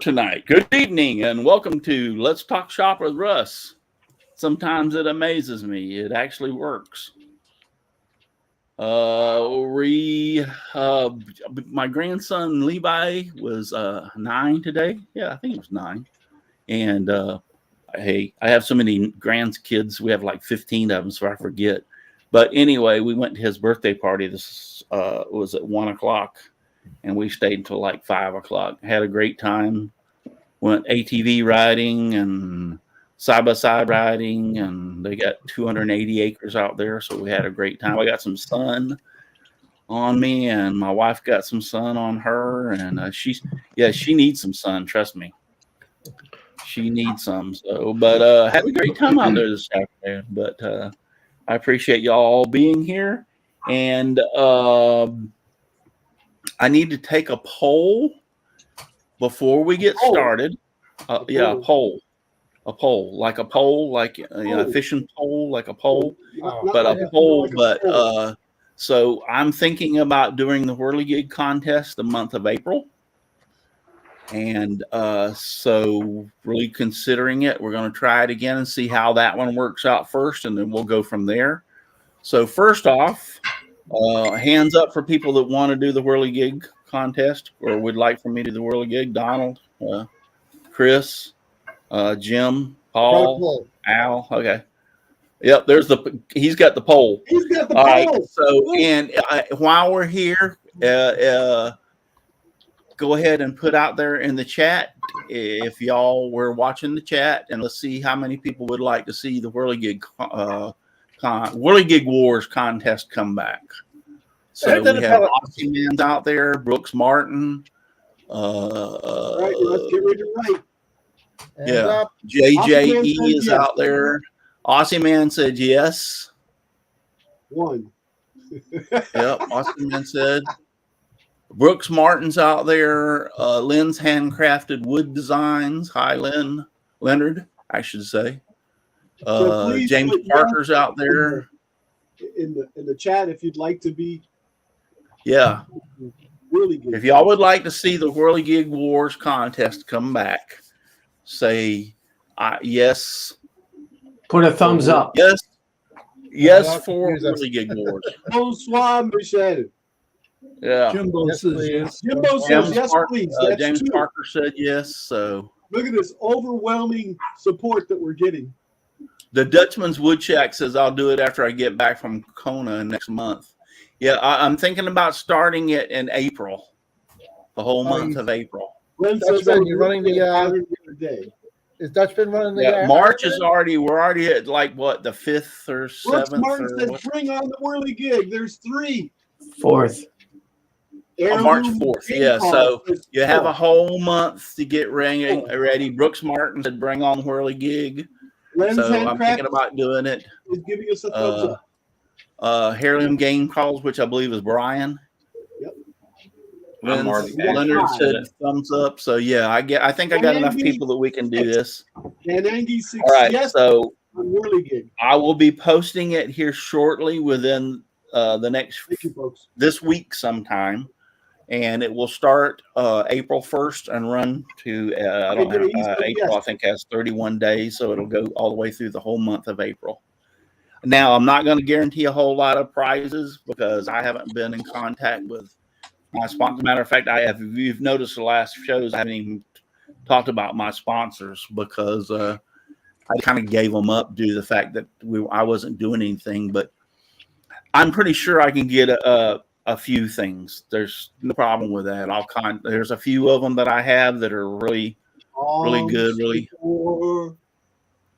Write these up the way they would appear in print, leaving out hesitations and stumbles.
tonight. Good evening and welcome to Let's Talk Shop with Russ. Sometimes it amazes me. It actually works. My grandson Levi was 9 today. Yeah, I think it was 9. And hey, I have so many grandkids. We have like 15 of them, so I forget. But anyway, we went to his birthday party. This was at 1 o'clock, and we stayed until like 5 o'clock. Had a great time. Went ATV riding and side-by-side riding, and they got 280 acres out there, so we had a great time. I got some sun on me, and my wife got some sun on her, and she needs some sun, trust me. She needs some. So, but had a great time out there this afternoon. But I appreciate y'all being here, and I need to take a poll before we get started. A poll, like a fishing pole, like a pole, but a pole. But so I'm thinking about doing the whirligig contest the month of April. And so really considering it, we're going to try it again and see how that one works out first, and then we'll go from there. So first off, hands up for people that want to do the whirligig contest or would like for me to do the whirligig. Donald, Chris, Jim, Paul, Al. Okay. Yep, he's got the poll. He's got the poll. Right, so and while we're here, go ahead and put out there in the chat if y'all were watching the chat, and let's see how many people would like to see the Whirligig Wars contest come back. So we have Aussie Man's out there, Brooks Martin. Right, let's get ready to write. Yeah, JJE is yes. Out there. Aussie Man said yes. One. Yep, Aussie Man said. Brooks Martin's out there. Lynn's Handcrafted Wood Designs. Hi, Leonard, I should say. So James Parker's out there. In the chat, if you'd like to be. Yeah. Really good. If y'all would like to see the Whirligig Wars contest come back, say yes. Put a thumbs up. Yes for Whirligig Wars. Bonsoir, Michelle. Yeah. Jimbo says yes. Jimbo says yes, please. James Parker said yes. So look at this overwhelming support that we're getting. The Dutchman's Woodchuck says I'll do it after I get back from Kona next month. Yeah, I'm thinking about starting it in April, the whole month of April. Dutchman, you're running the day. Is Dutchman running the? Yeah, March is already. We're already at like what, the 5th or 7th. Brooks Martin said, "Bring on the whirligig." There's 3. 4th. March 4th. Yeah, so you have a whole month to get ready. Brooks Martin said, "Bring on the whirligig." So I'm thinking about doing it. He's giving us a thumbs up. Heirloom Game Calls, which I believe is Brian. Yep. Leonard said thumbs up. So yeah, I think I got enough people that we can do this. And Andy 6. All right, yes, so whirligig. I will be posting it here shortly within the next this week sometime. And it will start April 1st and run to April. I think has 31 days, so it'll go all the way through the whole month of April. Now, I'm not going to guarantee a whole lot of prizes because I haven't been in contact with my sponsor. Matter of fact, if you've noticed the last shows, I haven't even talked about my sponsors because I kind of gave them up due to the fact that I wasn't doing anything. But I'm pretty sure I can get a few things. There's no problem with that. There's a few of them that I have that are really good. Really.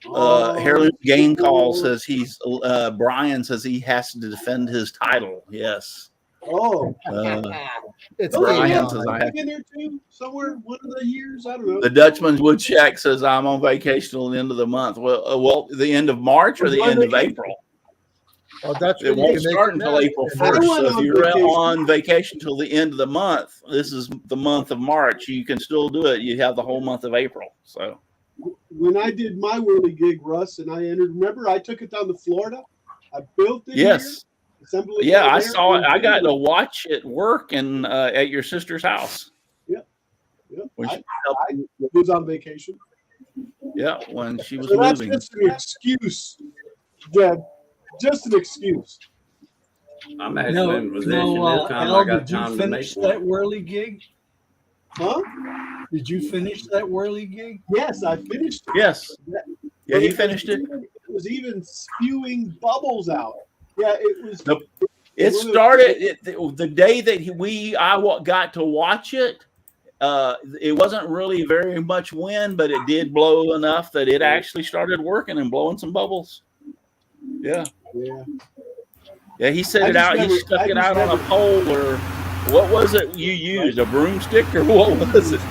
Heirloom Game Call says Brian says he has to defend his title. Yes. Oh. It's Brian says I have in there too. Somewhere one of the years. I don't know. The Dutchman's Woodchuck says I'm on vacation till the end of the month. Well, the end of March or the end of April. It won't start until April 1st. So if you're on vacation till the end of the month, this is the month of March. You can still do it. You have the whole month of April. So when I did my whirligig, Russ, and I entered, remember I took it down to Florida. I built it. Yes. Here, yeah, I saw it. I got to watch it work at your sister's house. Yep. when she I was on vacation. yeah, when she was So that's moving. just an excuse, Jed. Just an excuse. I'm actually in position this time. Al, I got did you time to make finish that one. whirly gig? Huh? Did you finish that whirly gig? Yes, I finished it. Yes. Yeah, But he finished it. It was even spewing bubbles out. Yeah, it was. Nope. It started the day that I got to watch it. It wasn't really very much wind, but it did blow enough that it actually started working and blowing some bubbles. Yeah. Yeah, he set it out. He stuck it out on a pole, or what was it you used? A broomstick, or what was it?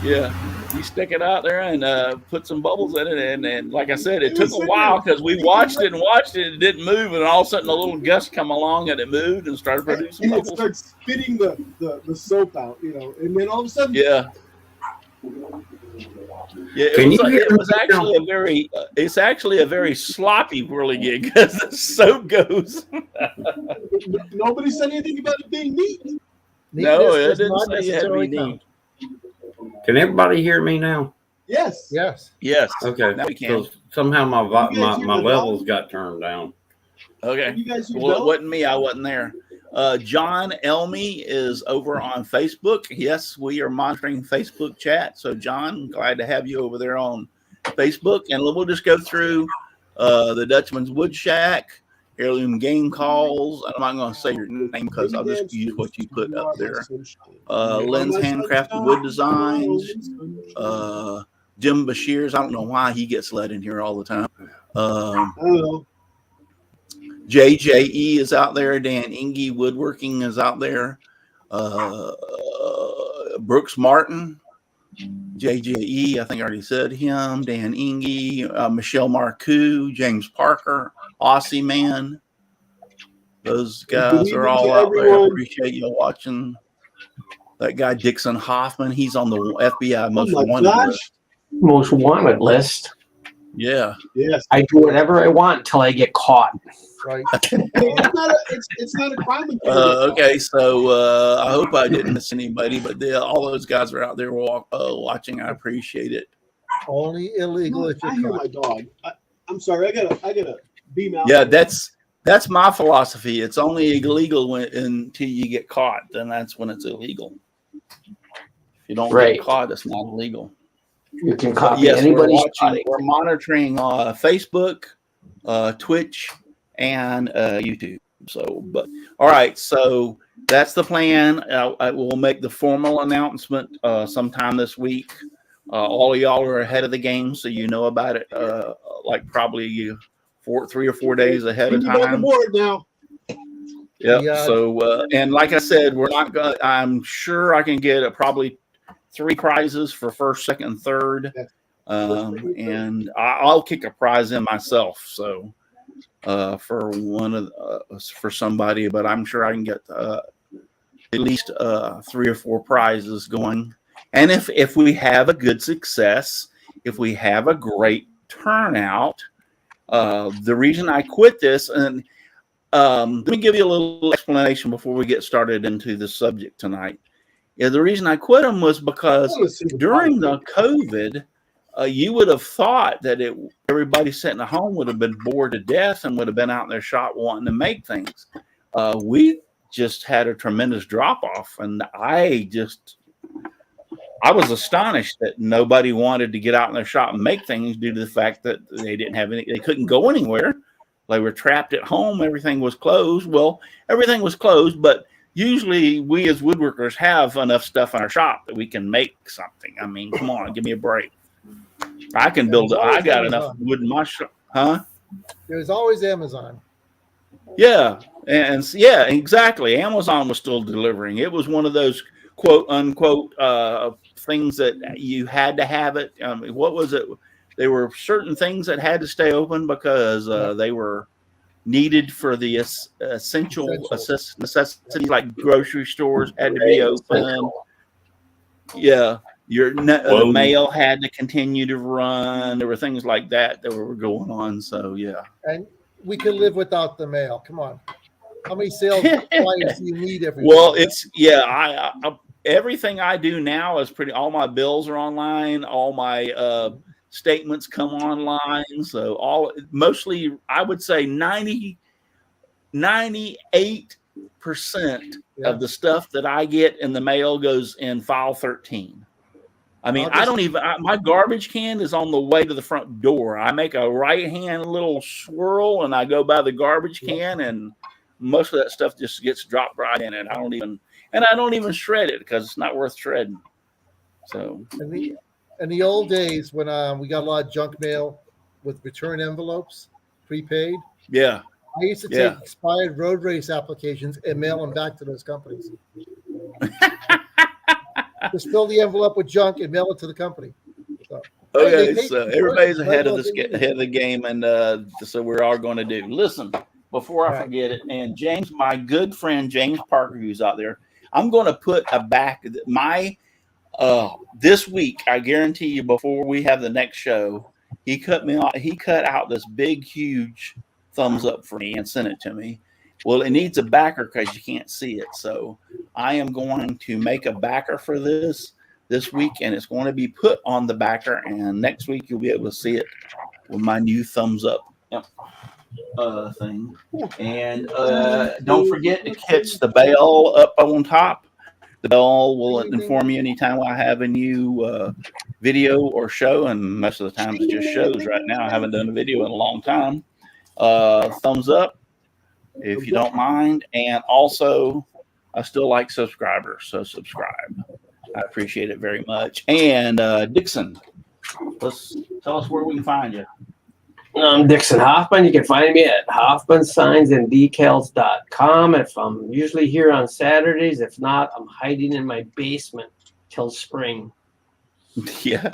Yeah. He stuck it out there and put some bubbles in it. And like I said, it took a while because we watched it, it didn't move. And all of a sudden, a little gust come along and it moved and started producing bubbles. And it starts spitting the soap out, and then all of a sudden. Yeah. Yeah, it's actually a very sloppy whirly gig because the soap goes. Nobody said anything about it being neat. No, it didn't say it had to be neat. Can everybody hear me now? Yes. Yes. Okay. Now we can. So somehow my levels got turned down. Okay. You guys Well, it wasn't me. I wasn't there. John Elmy is over on Facebook. Yes, we are monitoring Facebook chat. So, John, glad to have you over there on Facebook. And we'll just go through the Dutchman's Wood Shack, Heirloom Game Calls. I'm not going to say your name because I'll just use what you put up there. Lynn's Handcrafted Wood Designs. Jim Bashir's. I don't know why he gets let in here all the time. I don't know. JJE is out there. Dan Inge Woodworking is out there. Brooks Martin, JJE, I think I already said him. Dan Inge, Michelle Marcoux, James Parker, Aussie Man. Those guys are all out there. I appreciate you watching. That guy Dixon Hoffman, he's on the FBI most wanted list. Most wanted list. Yeah. Yes. I do whatever I want until I get caught. Right. It's not a crime. Okay, so I hope I didn't miss anybody, but all those guys are out there watching. I appreciate it. Only illegal if I you're hear my caught. dog. I'm sorry. I gotta beam out. Yeah, that's my philosophy. It's only illegal until you get caught. Then that's when it's illegal. If you don't get caught, it's not illegal. You can copy anybody's body. We're monitoring Facebook, Twitch, and YouTube. So, but all right. So that's the plan. I will make the formal announcement sometime this week. All of y'all are ahead of the game, so you know about it. Like probably 3 or 4 days ahead of time. On the board now. Yeah. So, and like I said, we're not going. I'm sure I can get probably 3 prizes for first, second, and third. And I'll kick a prize in myself. So, for for somebody, but I'm sure I can get at least 3 or 4 prizes going. And if we have a good success, if we have a great turnout, the reason I quit this, and let me give you a little explanation before we get started into the subject tonight. Yeah, the reason I quit them was because during the COVID, you would have thought that everybody sitting at home would have been bored to death and would have been out in their shop wanting to make things. We just had a tremendous drop off, and I was astonished that nobody wanted to get out in their shop and make things due to the fact that they couldn't go anywhere. They were trapped at home. Everything was closed. Well, everything was closed, but usually we as woodworkers have enough stuff in our shop that we can make something. I mean, come on, give me a break. I can build it. I got enough wood in my shop. Huh? There's always Amazon. Yeah. And yeah, exactly. Amazon was still delivering. It was one of those quote unquote things that you had to have it. What was it? There were certain things that had to stay open because they were needed for the essential necessities, like grocery stores had to be open. Yeah. The mail had to continue to run. There were things like that were going on. So, yeah. And we could live without the mail. Come on. How many sales flyers do you need every Well, day? everything I do now is all my bills are online. All my statements come online. So mostly, I would say 98% of the stuff that I get in the mail goes in file 13. I mean, my garbage can is on the way to the front door. I make a right hand little swirl and I go by the garbage can, and most of that stuff just gets dropped right in it. I don't even shred it because it's not worth shredding. So in the old days when we got a lot of junk mail with return envelopes, prepaid. Yeah. I used to take expired road race applications and mail them back to those companies. Just fill the envelope with junk and mail it to the company. So, everybody's ahead of the game, and so we're all going to do. Listen, before I forget it, and James, my good friend James Parker, who's out there, I'm going to put this week. I guarantee you, before we have the next show, he cut out this big, huge thumbs up for me and sent it to me. Well, it needs a backer because you can't see it. So I am going to make a backer for this week, and it's going to be put on the backer. And next week you'll be able to see it with my new thumbs up thing. And don't forget to catch the bell up on top. The bell will inform you anytime I have a new video or show, and most of the time it's just shows. Right now I haven't done a video in a long time. Thumbs up if you don't mind, and also I still like subscribers, so subscribe. I appreciate it very much. And Dixon, let's tell us where we can find you. I'm Dixon Hoffman. You can find me at hoffmansignsandDecals.com. If I'm usually here on Saturdays, if not, I'm hiding in my basement till spring. Yeah,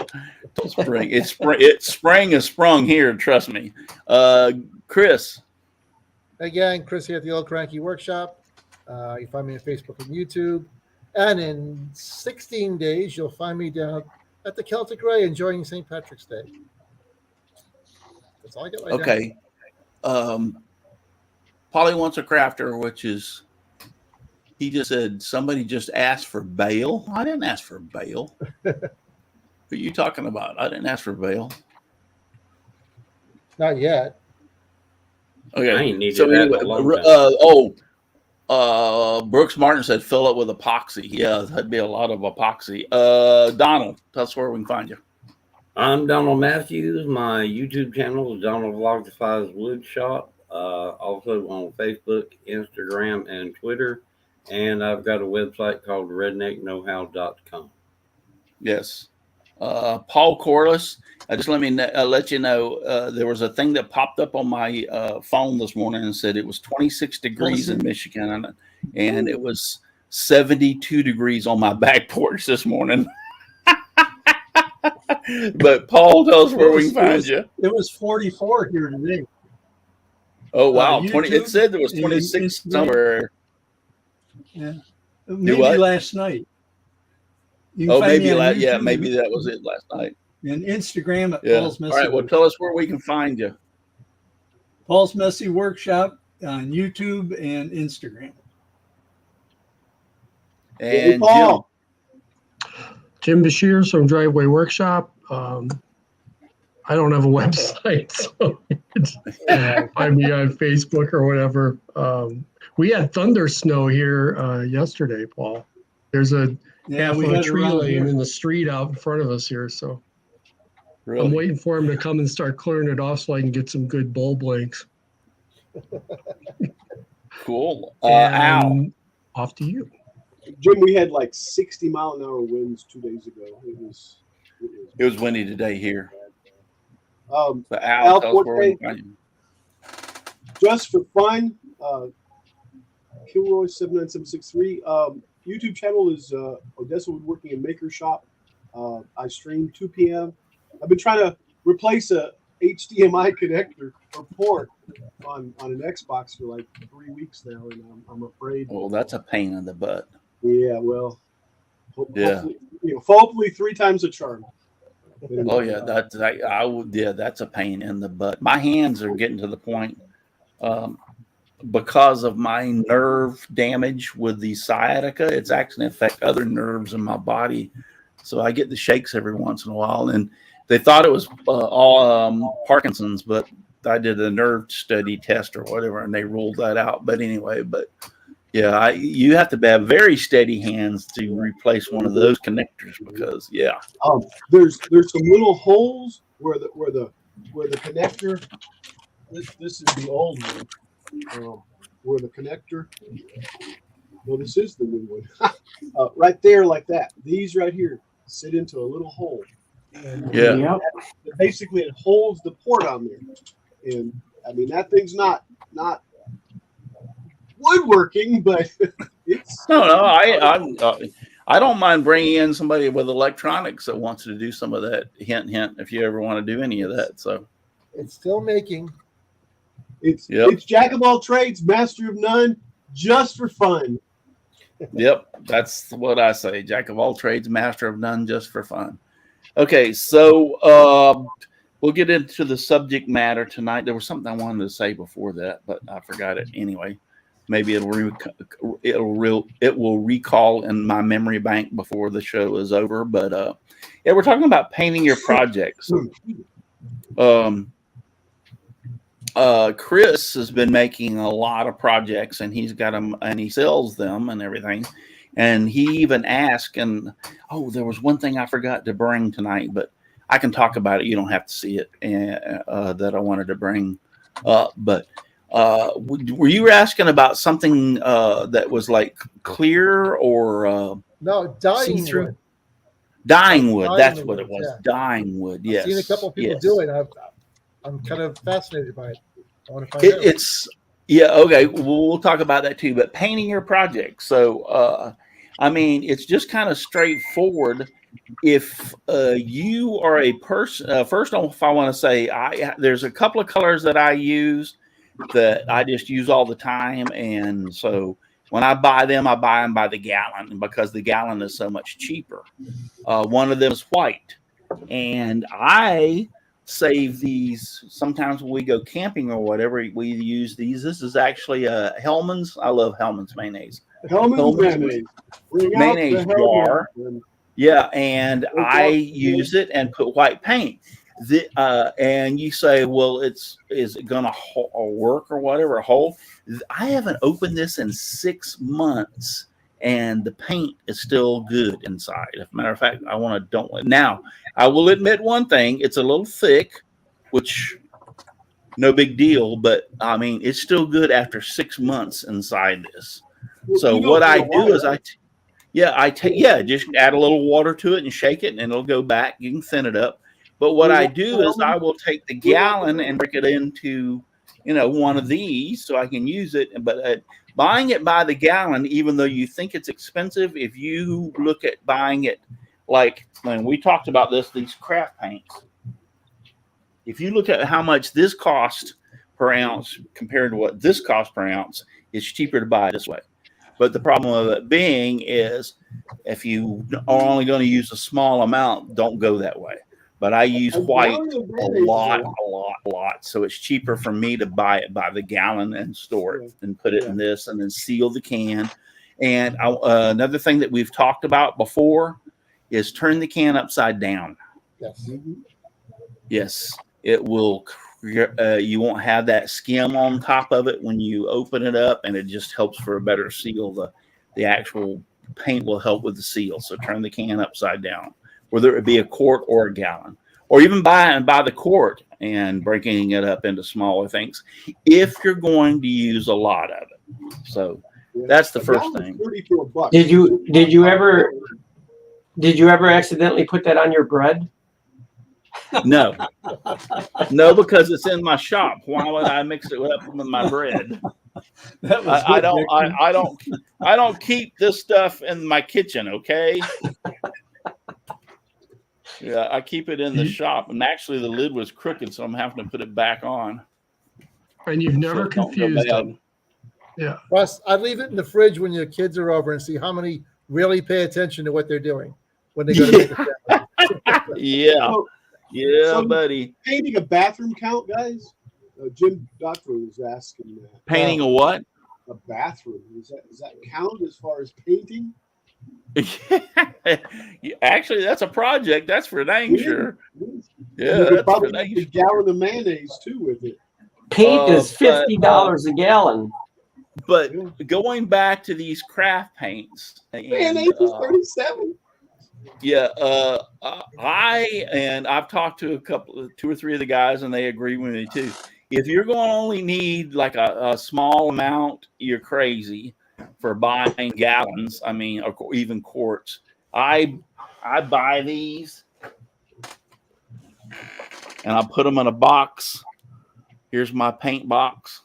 till spring. Spring is sprung here. Trust me. Chris. Again, Chris here at the Old Cranky Workshop. You find me on Facebook and YouTube. And in 16 days, you'll find me down at the Celtic Ray enjoying St. Patrick's Day. That's all I got right now. Okay. Polly wants a crafter, which is, he just said, somebody just asked for bail. I didn't ask for bail. Who are you talking about? I didn't ask for bail. Not yet. Okay. I ain't needed that Brooks Martin said fill it with epoxy. Yeah, that'd be a lot of epoxy. Donald, tell us where we can find you. I'm Donald Matthews. My YouTube channel is Donald Vlogifies Woodshop. Also on Facebook, Instagram, and Twitter. And I've got a website called redneckknowhow.com. Yes. Paul Corliss, just let you know, there was a thing that popped up on my phone this morning and said it was 26 degrees in Michigan, and it was 72 degrees on my back porch this morning. But Paul, tell us where we can find you. It was 44 here today. Oh wow, 20! It said there was 26 somewhere. Yeah, maybe last night. Maybe maybe that was it last night. And Instagram at Paul's Messy. All right, well, tell us where we can find you. Paul's Messy Workshop on YouTube and Instagram. And Jim Bashir from Driveway Workshop. I don't have a website, so find me on Facebook or whatever. We had thunder snow here yesterday, Paul. There's a half of a tree laying in the street out in front of us here, so really? I'm waiting for him to come and start clearing it off so I can get some good bulb lengths. Cool. Al, off to you. Jim, we had like 60-mile-an-hour winds 2 days ago. It was windy today here. Al, Forte, just for fun, Kilroy 79763. YouTube channel is Odessa Woodworking and Maker Shop. I stream 2 p.m. I've been trying to replace a HDMI connector or port on an Xbox for like 3 weeks now, and I'm afraid. Well, that's a pain in the butt. Yeah, well, hopefully 3 times a charm. Oh yeah, that's a pain in the butt. My hands are getting to the point. because of my nerve damage with the sciatica, it's actually affect other nerves in my body. So I get the shakes every once in a while. And they thought it was all Parkinson's, but I did a nerve study test or whatever, and they ruled that out. But anyway, yeah, you have to have very steady hands to replace one of those connectors because, yeah. There's some little holes where the connector. This is the old one. Where the connector. Well, this is the new one. Right there, like that. These right here sit into a little hole. And Yeah. Basically, it holds the port on there. And I mean, that thing's not woodworking, but it's No. I don't mind bringing in somebody with electronics that wants to do some of that. Hint, hint. If you ever want to do any of that, so It's still making. it's jack of all trades, master of none, just for fun. yep, that's what I say. Jack of all trades, master of none, just for fun. Okay, so we'll get into the subject matter tonight. There was something I wanted to say before that, but I forgot it anyway. Maybe it will recall in my memory bank before the show is over. But yeah, we're talking about painting your projects. Chris has been making a lot of projects, and he's got them, and he sells them and everything. And he even asked, and there was one thing I forgot to bring tonight, but I can talk about it. You don't have to see it. That I wanted to bring up, but. Were you asking about something that was like clear or No, dying see-through? wood. Dying wood. That's Dying what wood, it was. yeah. Dying wood. Yes. I've seen a couple of people yes. do it. I'm kind of fascinated by it. I want to find out. It's okay. We'll talk about that too. But painting your project. So I mean, it's just kind of straightforward. If you are a person, first off, I want to say there's a couple of colors that I use that I just use all the time, and so when I buy them by the gallon because the gallon is so much cheaper. One of them is white, and I save these sometimes when we go camping or whatever. We use these. This is actually Hellman's. I love Hellman's mayonnaise. Hellman's mayonnaise. Bring out Mayonnaise the jar. Hellmann's. Yeah, and I use it and put white paint. And you say, well, is it going to work or whatever, hold? I haven't opened this in 6 months, and the paint is still good inside. As a matter of fact, now, I will admit one thing. It's a little thick, which no big deal, but I mean, it's still good after 6 months inside this. So what I do is just add a little water to it and shake it, and it'll go back. You can thin it up. But what I do is I will take the gallon and break it into, one of these so I can use it. But buying it by the gallon, even though you think it's expensive, if you look at buying it, like when we talked about these craft paints, if you look at how much this costs per ounce compared to what this costs per ounce, it's cheaper to buy it this way. But the problem of it being is if you are only going to use a small amount, don't go that way. But I use white a lot. So it's cheaper for me to buy it by the gallon and store it and put it in this and then seal the can. And another thing that we've talked about before is turn the can upside down. Yes. Yes, it will. You won't have that skim on top of it when you open it up, and it just helps for a better seal. The actual paint will help with the seal. So turn the can upside down, whether it be a quart or a gallon, or even buy the quart and breaking it up into smaller things if you're going to use a lot of it. So that's the first thing. $34. Did you ever accidentally put that on your bread? No, because it's in my shop. Why would I mix it up with my bread? That was I good, I don't keep this stuff in my kitchen. Okay. Yeah, I keep it in the shop, and actually the lid was crooked, so I'm having to put it back on. And you've never confused them. Yeah. Russ, I leave it in the fridge when your kids are over and see how many really pay attention to what they're doing when they go to make a sandwich. Yeah. So, buddy. Painting a bathroom count, guys? Jim Doctor was asking that. Painting a what? A bathroom. Does that count as far as painting? Actually, that's a project. That's for dang sure. Yeah, You could that's for probably dang make a gallon of mayonnaise too with it. Paint is $50 a gallon. But going back to these craft paints, Mayonnaise is 37. Yeah, I've talked to two or three of the guys, and they agree with me too. If you're going to only need like a small amount, you're crazy for buying gallons. I mean, or even quarts. I buy these, and I put them in a box. Here's my paint box,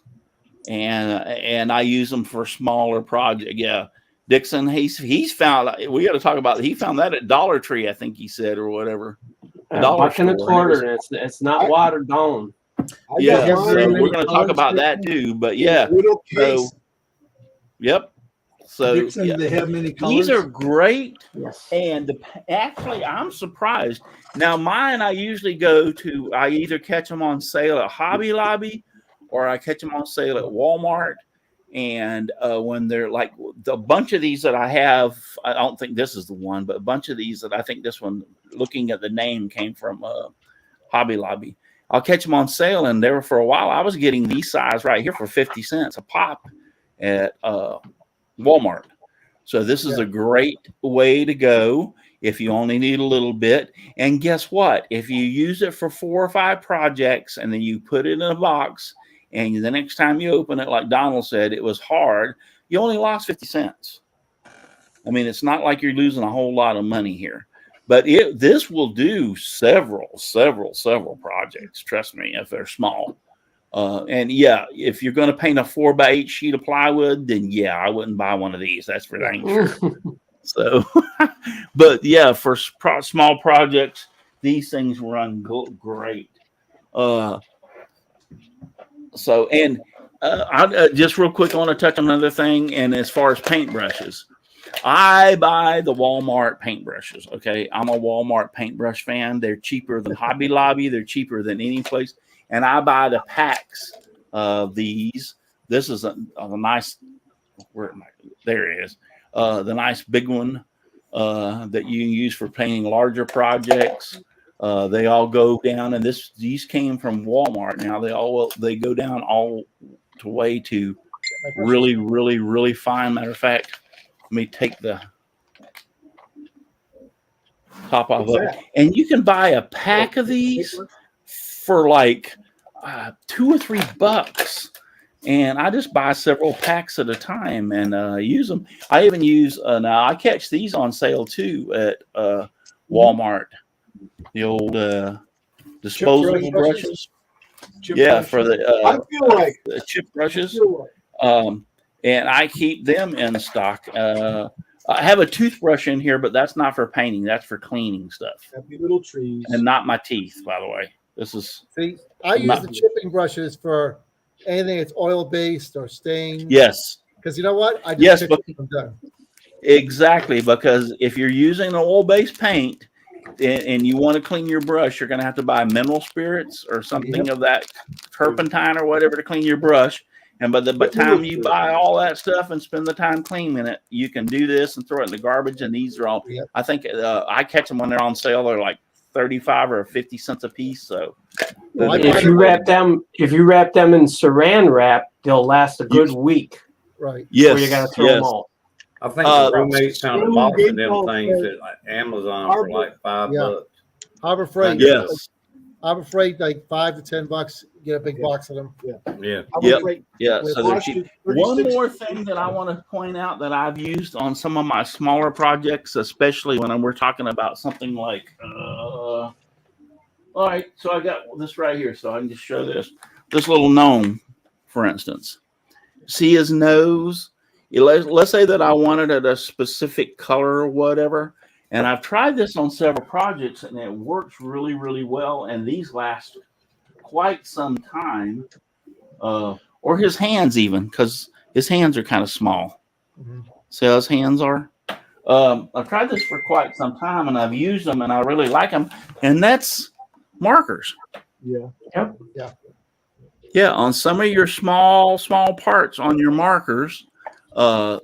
and I use them for smaller projects. Yeah. Dixon, he's found. We got to talk about. He found that at Dollar Tree, I think he said, or whatever. $1 and a quarter, and it's not watered down. Yeah, so we're going to talk about that too. But yeah, so yep. So Dixon, yeah. They have many colors. These are great, Yes. and actually, I'm surprised. Now, mine, I usually go to. I either catch them on sale at Hobby Lobby, or I catch them on sale at Walmart. And when they're like the bunch of these that I have, I don't think this is the one, but a bunch of these that I think this one, looking at the name, came from Hobby Lobby. I'll catch them on sale, and there for a while I was getting these size right here for 50 cents a pop at Walmart. So this is a great way to go if you only need a little bit. And guess what? If you use it for 4 or 5 projects and then you put it in a box, and the next time you open it, like Donald said, it was hard, you only lost 50 cents. I mean, it's not like you're losing a whole lot of money here. But this will do several projects, trust me, if they're small. And yeah, if you're going to paint a 4x8 sheet of plywood, then yeah, I wouldn't buy one of these. That's for dang sure. So, but yeah, for small projects, these things run great. So, and I just real quick, I want to touch on another thing. And as far as paintbrushes, I buy the Walmart paintbrushes. Okay. I'm a Walmart paintbrush fan. They're cheaper than Hobby Lobby. They're cheaper than any place. And I buy the packs of these. This is a nice, there it is. The nice big one that you can use for painting larger projects. They all go down, and these came from Walmart. Now they go down all the way to really, really, really fine. Matter of fact, let me take the top off of it. And you can buy a pack of these for like $2 or $3. And I just buy several packs at a time and use them. I even use now I catch these on sale too at Walmart. The old disposable brushes. For the I feel like the chip brushes. And I keep them in stock. I have a toothbrush in here, but that's not for painting. That's for cleaning stuff. Happy little trees. And not my teeth, by the way. This is. See, I use the chipping brushes for anything that's oil-based or stained. Yes. Because you know what? I just I'm done. Exactly, because if you're using an oil-based paint and you want to clean your brush, you're going to have to buy mineral spirits or something of that turpentine or whatever to clean your brush. And by the time you buy all that stuff and spend the time cleaning it, you can do this and throw it in the garbage. And these are all, I think I catch them when they're on sale. They're like 35 or 50 cents a piece. So if you wrap them in saran wrap, they'll last a good week. Right. Yes. You got to throw them all. I think the roommates found a box of them things at Amazon for like $5. Harbor Freight. Yes. Harbor Freight, like $5 to $10. Get a big box of them. Yeah. So they're cheap. One more thing that I want to point out that I've used on some of my smaller projects, especially when we're talking about something like, all right, so I got this right here, so I can just show this little gnome, for instance. See his nose? Let's say that I wanted it a specific color or whatever, and I've tried this on several projects, and it works really, really well, and these last quite some time, or his hands even, because his hands are kind of small. See how his hands are? I've tried this for quite some time, and I've used them, and I really like them, and that's markers. Yeah, on some of your small parts on your markers, will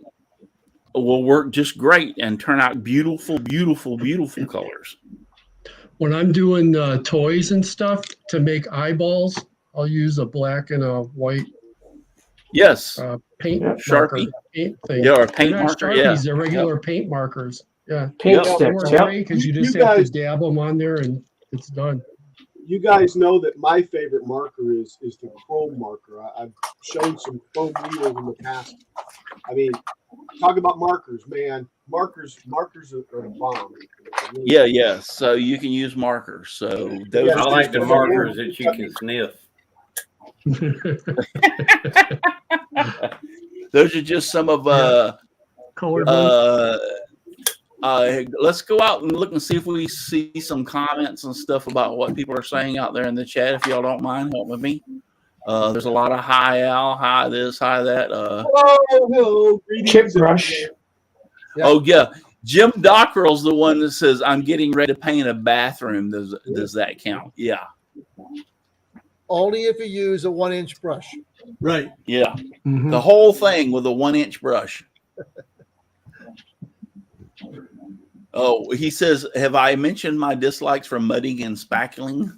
work just great and turn out beautiful colors. When I'm doing toys and stuff to make eyeballs, I'll use a black and a white Yes, paint Sharpie. marker, paint thing. Yeah, or a They're paint not marker. Sharpies, Yeah, they're regular paint markers. Yeah, Paint Yep. they sticks. work Yep. great because you You just have guys- to dab them on there and it's done. You guys know that my favorite marker is the chrome marker. I've shown some chrome wheels in the past. I mean, talk about markers, man. Markers are a bomb. yeah. So you can use markers. So those Yeah, I are like just the markers that you can sniff. those are just some of Color let's go out and look and see if we see some comments and stuff about what people are saying out there in the chat. If y'all don't mind helping me. There's a lot of hi Al, hi this, hi that. Hello. Greetings, Chip brush. Yeah. Oh yeah. Jim Dockrell's the one that says, I'm getting ready to paint a bathroom. Does that count? Yeah. Only if you use a 1-inch brush. Right. Yeah. Mhm. The whole thing with a 1-inch brush. Oh, he says, have I mentioned my dislikes for mudding and spackling?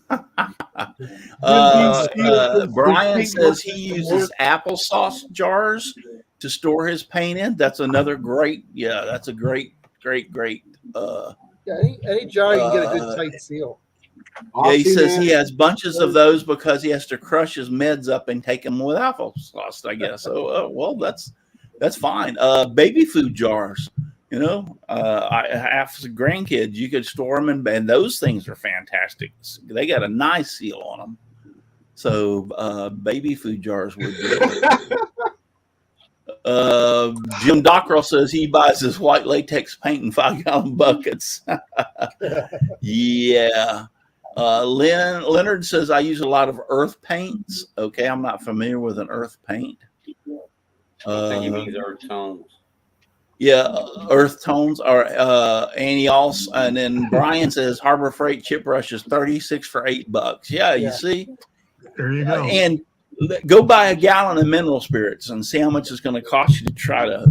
Brian says he uses applesauce jars to store his paint in. That's another great, that's a great. Yeah, any jar you can get a good tight seal. Yeah, he says he has bunches of those because he has to crush his meds up and take them with applesauce, I guess. So, well, that's fine. Baby food jars, I have some grandkids. You could store them and those things are fantastic. They got a nice seal on them. So, baby food jars would be good. Jim Dockrell says he buys his white latex paint in 5-gallon buckets. Yeah. Leonard says I use a lot of earth paints. Okay, I'm not familiar with an earth paint. I think he means earth tones. Yeah, earth tones are and then Brian says Harbor Freight chip brush is 36 for $8. Yeah, you see? There you go. And go buy a gallon of mineral spirits and see how much it's going to cost you to try to,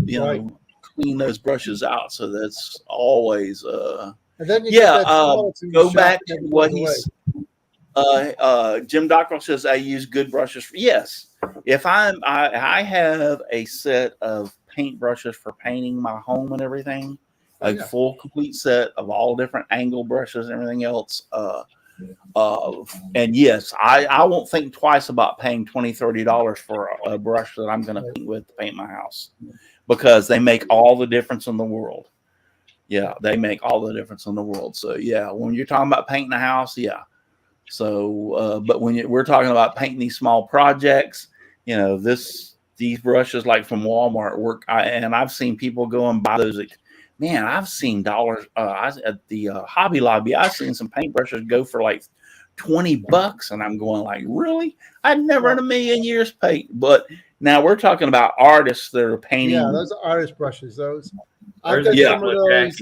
clean those brushes out. So that's always And then you get that go shop back to and what put it he's Jim Dockrell says I use good brushes. Yes. If I have a set of paint brushes for painting my home and everything, a full complete set of all different angle brushes and everything else. And yes, I won't think twice about paying $20-$30 for a brush that I'm going to paint with to paint my house, because they make all the difference in the world. Yeah, they make all the difference in the world. So yeah, when you're talking about painting a house, yeah. So, but when we're talking about painting these small projects, these brushes like from Walmart work. And I've seen people go and buy those. Man, I've seen dollars at the Hobby Lobby. I've seen some paintbrushes go for like $20, and I'm going like, really? I'd never in a million years paint. But now we're talking about artists that are painting. Yeah, those are artist brushes. Those. There's I've got some of those.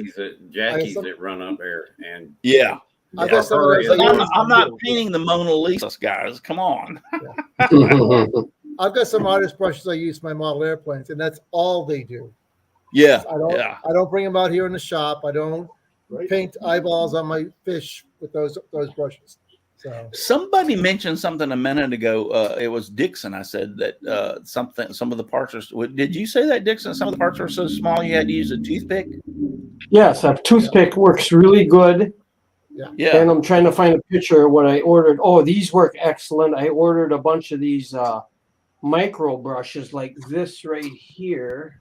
Jackies that run up there, and yeah. I've got some of those. I'm not painting the Mona Lisa, guys. Come on. I've got some artist brushes I use for my model airplanes, and that's all they do. Yeah. I don't bring them out here in the shop. I don't paint eyeballs on my fish with those brushes. So somebody mentioned something a minute ago. It was Dixon. I said that some of the parts are. Did you say that, Dixon? Some of the parts are so small you had to use a toothpick. Yes, a toothpick works really good. Yeah. And I'm trying to find a picture of what I ordered. Oh, these work excellent. I ordered a bunch of these micro brushes like this right here.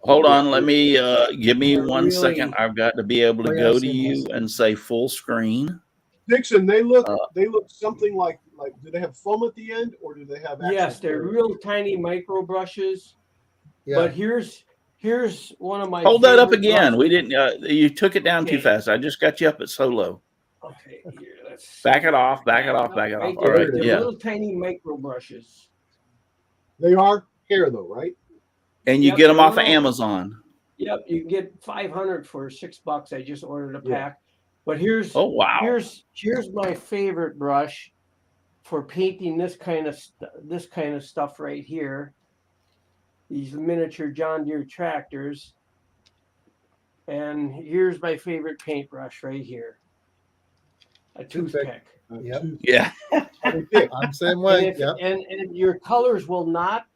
Hold on, let me give me 1 second. I've got to be able to go to you and say full screen. Dixon, they look something like do they have foam at the end, or do they have Yes, they're real tiny micro brushes. yeah. But here's one of my Hold that up favorite again. brushes. We didn't you took it down too Okay. fast. I just got you up at so low. Okay, here, let's Back it off. All right, They're yeah. little tiny micro brushes. They are hair though, right? And you Yep, get them off of they're Amazon. Yep, you can get 500 for $6. I just ordered a pack. But here's Oh wow. here's my favorite brush for painting this kind of stuff right here. These miniature John Deere tractors. And here's my favorite paintbrush right here. A toothpick. Yep. Yeah. I'm same way. And your colors will not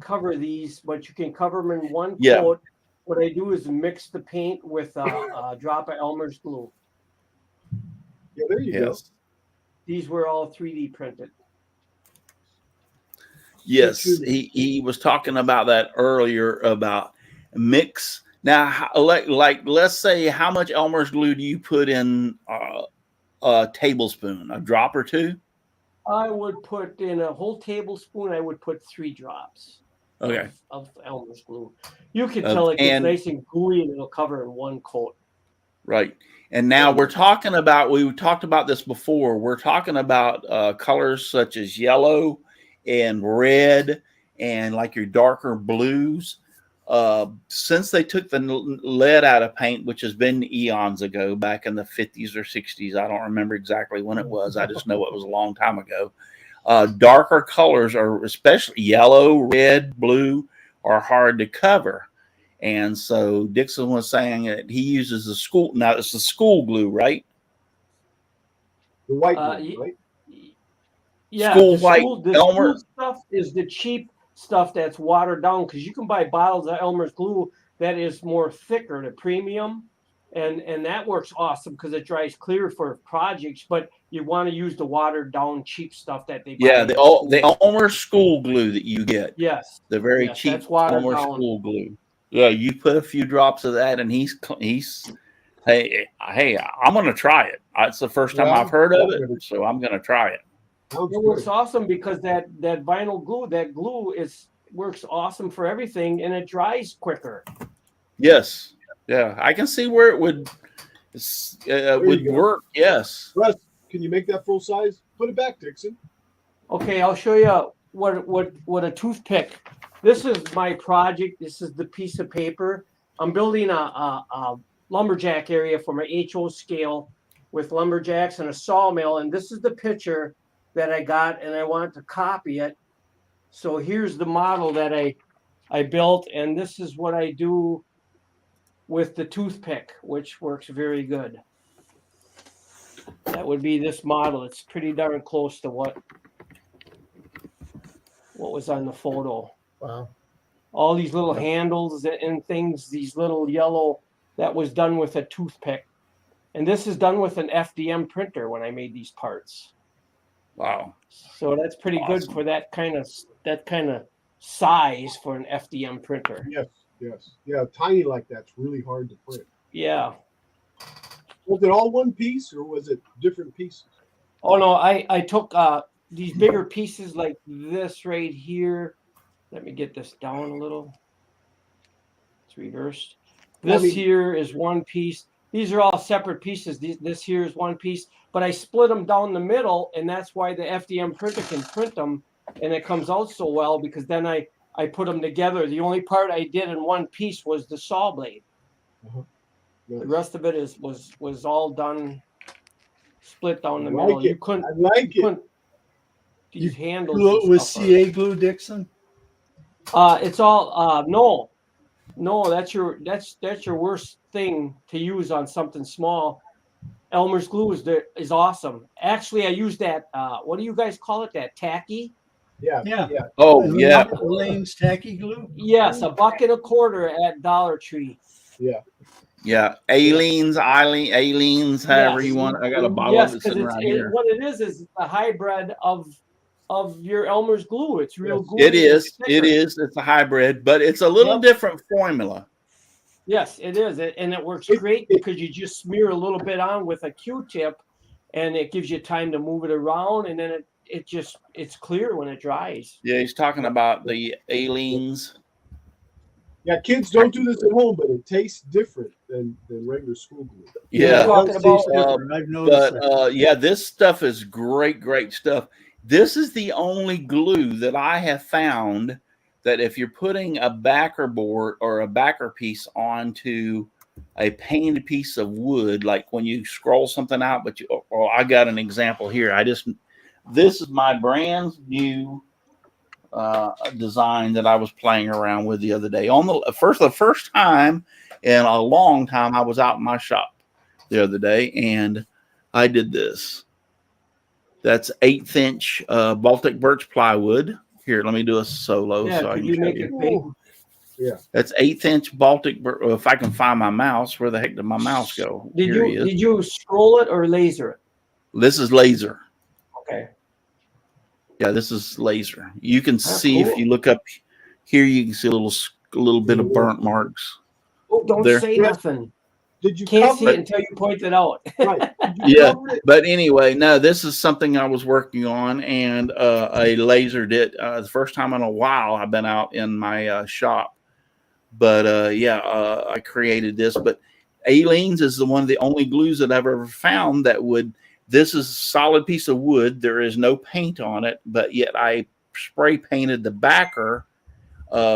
cover these, but you can cover them in one coat. What I do is mix the paint with a drop of Elmer's glue. Yeah, there you go. These were all 3D printed. Yes, he was talking about that earlier about mix. Now, like let's say, how much Elmer's glue do you put in a tablespoon? A drop or two? I would put in a whole tablespoon. I would put 3 drops. Okay. Of Elmer's glue. You can tell it gets nice and gooey, and it'll cover in one coat. Right. And now we're talking about, we talked about this before. We're talking about colors such as yellow and red and like your darker blues. Since they took the lead out of paint, which has been eons ago, back in the 50s or 60s, I don't remember exactly when it was. I just know it was a long time ago. Darker colors, are especially yellow, red, blue, are hard to cover. And so Dixon was saying that he uses the school. Now it's the school glue, right? The white glue, right? Yeah, school white. Elmer school stuff is the cheap stuff that's watered down, because you can buy bottles of Elmer's glue that is more thicker, the premium, and that works awesome because it dries clear for projects. But you want to use the watered down cheap stuff that they buy. Yeah, the Elmer school glue that you get. Yes, the very cheap Elmer school glue. Yeah, you put a few drops of that, and he's hey, I'm going to try it. It's the first time I've heard of it, so I'm going to try it. It works awesome because that vinyl glue, works awesome for everything, and it dries quicker. Yes, yeah, I can see where it would work. Yes, Russ, can you make that full size? Put it back, Dixon. Okay, I'll show you what a toothpick. This is my project. This is the piece of paper. I'm building a lumberjack area for my HO scale with lumberjacks and a sawmill, and this is the picture that I got, and I want to copy it. So here's the model that I built, and this is what I do with the toothpick, which works very good. That would be this model. It's pretty darn close to what was on the photo. Wow. All these little handles and things, these little yellow, that was done with a toothpick. And this is done with an FDM printer when I made these parts. Wow. So that's pretty good for that kind of size for an FDM printer. Yes. Yeah, tiny like that's really hard to print. Yeah. Was it all one piece or was it different pieces? Oh no, I took these bigger pieces like this right here. Let me get this down a little. It's reversed. This here is one piece. These are all separate pieces. This here is one piece, but I split them down the middle, and that's why the FDM printer can print them, and it comes out so well, because then I put them together. The only part I did in one piece was the saw blade. Nice. The rest of it was all done, split down the middle. You couldn't. I like it. These handles. Glue it with CA glue, Dixon? It's all no. That's your worst thing to use on something small. Elmer's glue is awesome. Actually, I use that. What do you guys call it? That tacky? Yeah. Oh, yeah. Elaine's tacky glue? Yes, $1.25 at Dollar Tree. Yeah. Aleen's, however you want. I got a bottle of it sitting right here. What it is a hybrid of your Elmer's glue. It's real glue. It is. It's a hybrid, but it's a little different formula. Yes, it is. And it works great because you just smear a little bit on with a Q-tip, and it gives you time to move it around, and then it's clear when it dries. Yeah, he's talking about the Aleen's. Yeah, kids don't do this at home, but it tastes different than regular school glue. Yeah, I've noticed that. this stuff is great stuff. This is the only glue that I have found that if you're putting a backer board or a backer piece onto a painted piece of wood, like when you scroll something out, I got an example here. I just this is my brand new design that I was playing around with the other day. On the first time in a long time, I was out in my shop the other day, and I did this. That's 1/8 inch Baltic birch plywood. Here, let me do a solo Yeah, so I could can you show make you. it big? Yeah. That's 1/8 inch Baltic. If I can find my mouse, where the heck did my mouse go? Here he is. Did you scroll it or laser it? This is laser. Okay. Yeah, this is laser. You can That's see if cool. you look up here, you can see a little bit of burnt marks. Oh, don't There. say nothing. Did you Can't cover see it it? until you point it out. Right. Did you Yeah, cover it? but anyway, no, this is something I was working on, and a laser did. The first time in a while I've been out in my shop, but I created this. But Aleene's is one of the only glues that I've ever found that would. This is a solid piece of wood. There is no paint on it, but yet I spray painted the backer,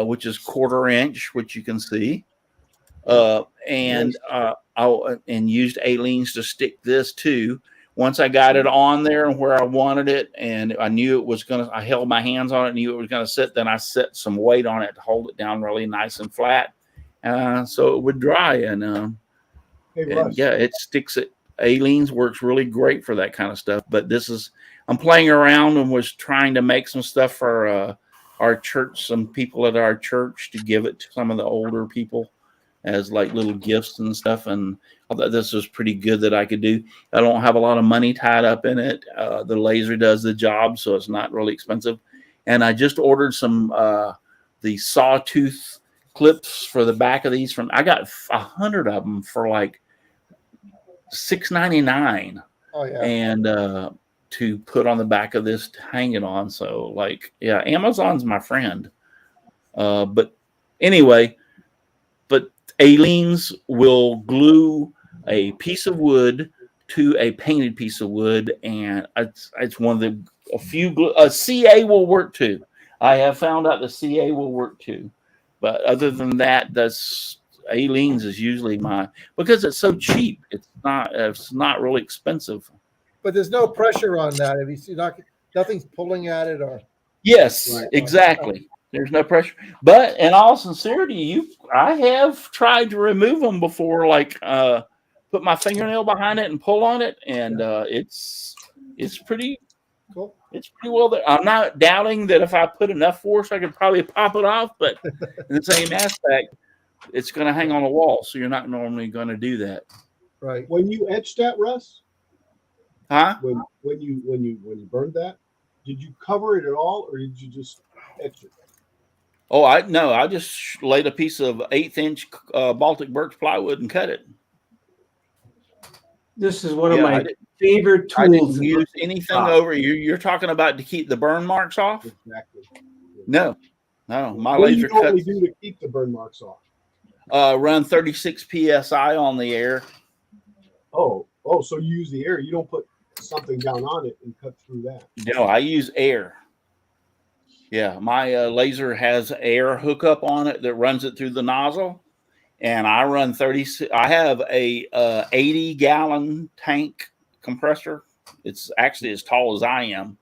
which is 1/4 inch, which you can see, and used Aleene's to stick this to. Once I got it on there and where I wanted it, and I knew it was gonna, I held my hands on it, knew it was gonna sit. Then I set some weight on it to hold it down really nice and flat, so it would dry. And Hey, Russ. yeah, it sticks it. Aleene's works really great for that kind of stuff. But this is, I'm playing around and was trying to make some stuff for our church, some people at our church, to give it to some of the older people as like little gifts and stuff. And I thought this was pretty good that I could do. I don't have a lot of money tied up in it. The laser does the job, so it's not really expensive. And I just ordered some the sawtooth clips for the back of these from. I got 100 of them for like $6.99. Oh yeah. And to put on the back of this to hang it on. So like, yeah, Amazon's my friend. But anyway, but Aleene's will glue a piece of wood to a painted piece of wood, and it's one of the a few CA will work too. I have found out the CA will work too, but other than that, that's Aleene's is usually because it's so cheap. It's not really expensive. But there's no pressure on that. If you see nothing's pulling at it or. Yes, Right. exactly. There's no pressure. But in all sincerity, I have tried to remove them before, like put my fingernail behind it and pull on it, and it's pretty Cool. It's pretty well there. I'm not doubting that if I put enough force, I could probably pop it off, but in the same aspect, it's going to hang on a wall, so you're not normally going to do that. Right. When you etched that, Russ, Huh? when you burned that, did you cover it at all, or did you just etch it? Oh, I just laid a piece of 1/8 inch Baltic birch plywood and cut it. This is one of Yeah, my favorite I tools. didn't use anything over. You're talking about to keep the burn marks off? Exactly. No, my What do you laser normally cuts. do to keep the burn marks off? Run 36 psi on the air. Oh, so you use the air. You don't put something down on it and cut through that. No, I use air. Yeah, my laser has air hookup on it that runs it through the nozzle, and I run 30. I have a 80-gallon tank compressor. It's actually as tall as I am.